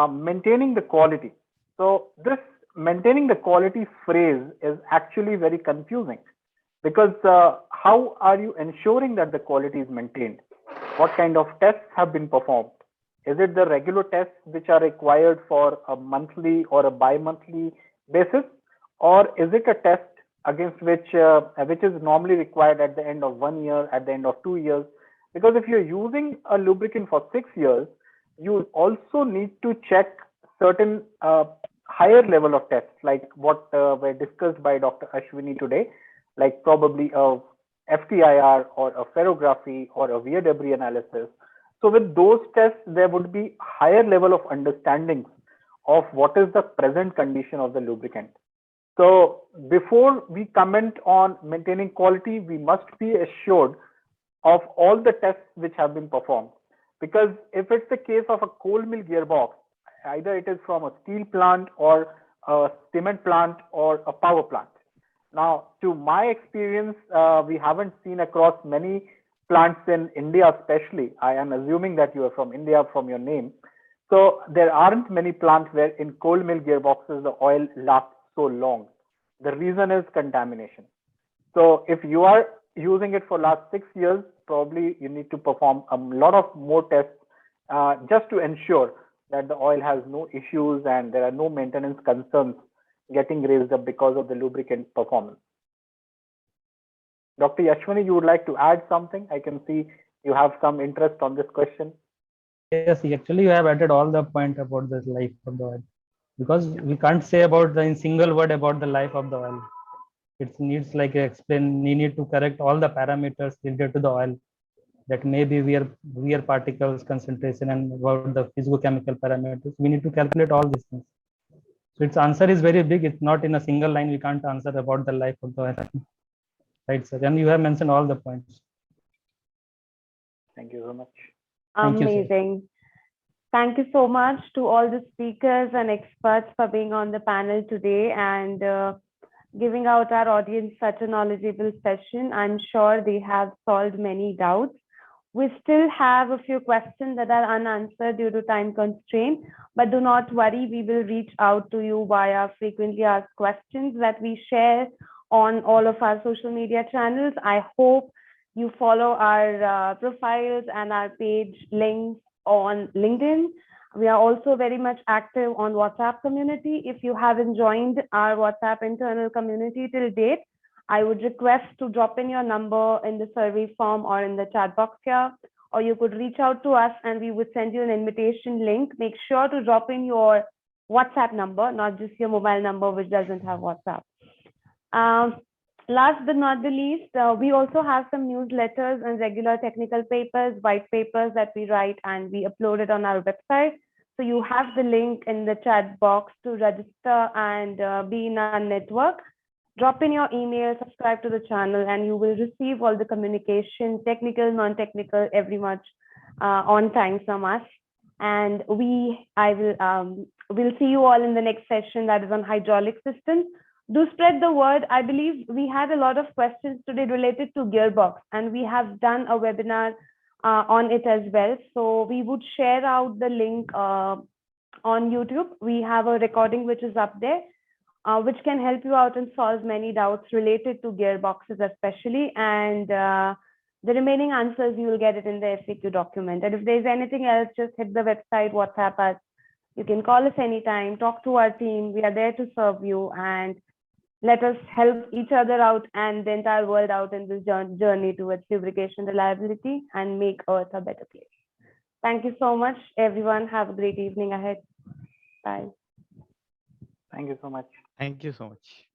maintaining the quality. So this maintaining the quality phrase is actually very confusing because how are you ensuring that the quality is maintained? What kind of tests have been performed? Is it the regular tests which are required for a monthly or a bi-monthly basis, or is it a test against which is normally required at the end of 1 year, at the end of 2 years? Because if you're using a lubricant for 6 years, you also need to check certain higher level of tests, like what were discussed by Dr. Ashwini today, like probably a FTIR or a ferrography or a VAW analysis. So with those tests, there would be higher level of understanding of what is the present condition of the lubricant. So before we comment on maintaining quality, we must be assured of all the tests which have been performed. Because if it's the case of a coal mill gearbox, either it is from a steel plant or a cement plant or a power plant. Now, to my experience, we haven't seen across many plants in India, especially. I am assuming that you are from India from your name. So there aren't many plants where in coal mill gearboxes the oil lasts so long. The reason is contamination. So if you are using it for last 6 years, probably you need to perform a lot of more tests just to ensure that the oil has no issues and there are no maintenance concerns getting raised up because of the lubricant performance. Dr. Yashwani, you would like to add something? I can see you have some interest on this question. Yes, actually you have added all the point about the life of the oil, because we can't say about the in single word about the life of the oil. It needs like explain, we need to correct all the parameters related to the oil, that maybe wear particles concentration and about the physicochemical parameters. We need to calculate all these things. So its answer is very big. It's not in a single line. We can't answer about the life of the oil. Right, sir. And you have mentioned all the points. Thank you so much. Amazing. Thank you so much to all the speakers and experts for being on the panel today and giving out our audience such a knowledgeable session. I'm sure they have solved many doubts. We still have a few questions that are unanswered due to time constraint, but do not worry, we will reach out to you via frequently asked questions that we share on all of our social media channels. I hope you follow our profiles and our page links on LinkedIn. We are also very much active on WhatsApp community. If you haven't joined our WhatsApp internal community till date, I would request to drop in your number in the survey form or in the chat box here, or you could reach out to us and we would send you an invitation link. Make sure to drop in your WhatsApp number, not just your mobile number, which doesn't have WhatsApp. Last but not the least, we also have some newsletters and regular technical papers, white papers that we write and we upload it on our website. So you have the link in the chat box to register and be in our network. Drop in your email, subscribe to the channel, and you will receive all the communication, technical, non-technical, every much on time from us. And we'll see you all in the next session that is on hydraulic systems. Do spread the word. I believe we had a lot of questions today related to gearbox, and we have done a webinar on it as well. So we would share out the link on YouTube. We have a recording which is up there, which can help you out and solve many doubts related to gearboxes especially. And the remaining answers, you will get it in the FAQ document. And if there's anything else, just hit the website, WhatsApp us. You can call us anytime, talk to our team. We are there to serve you, and let us help each other out and the entire world out in this journey towards lubrication reliability and make Earth a better place. Thank you so much, everyone. Have a great evening ahead. Bye. Thank you so much. Thank you so much.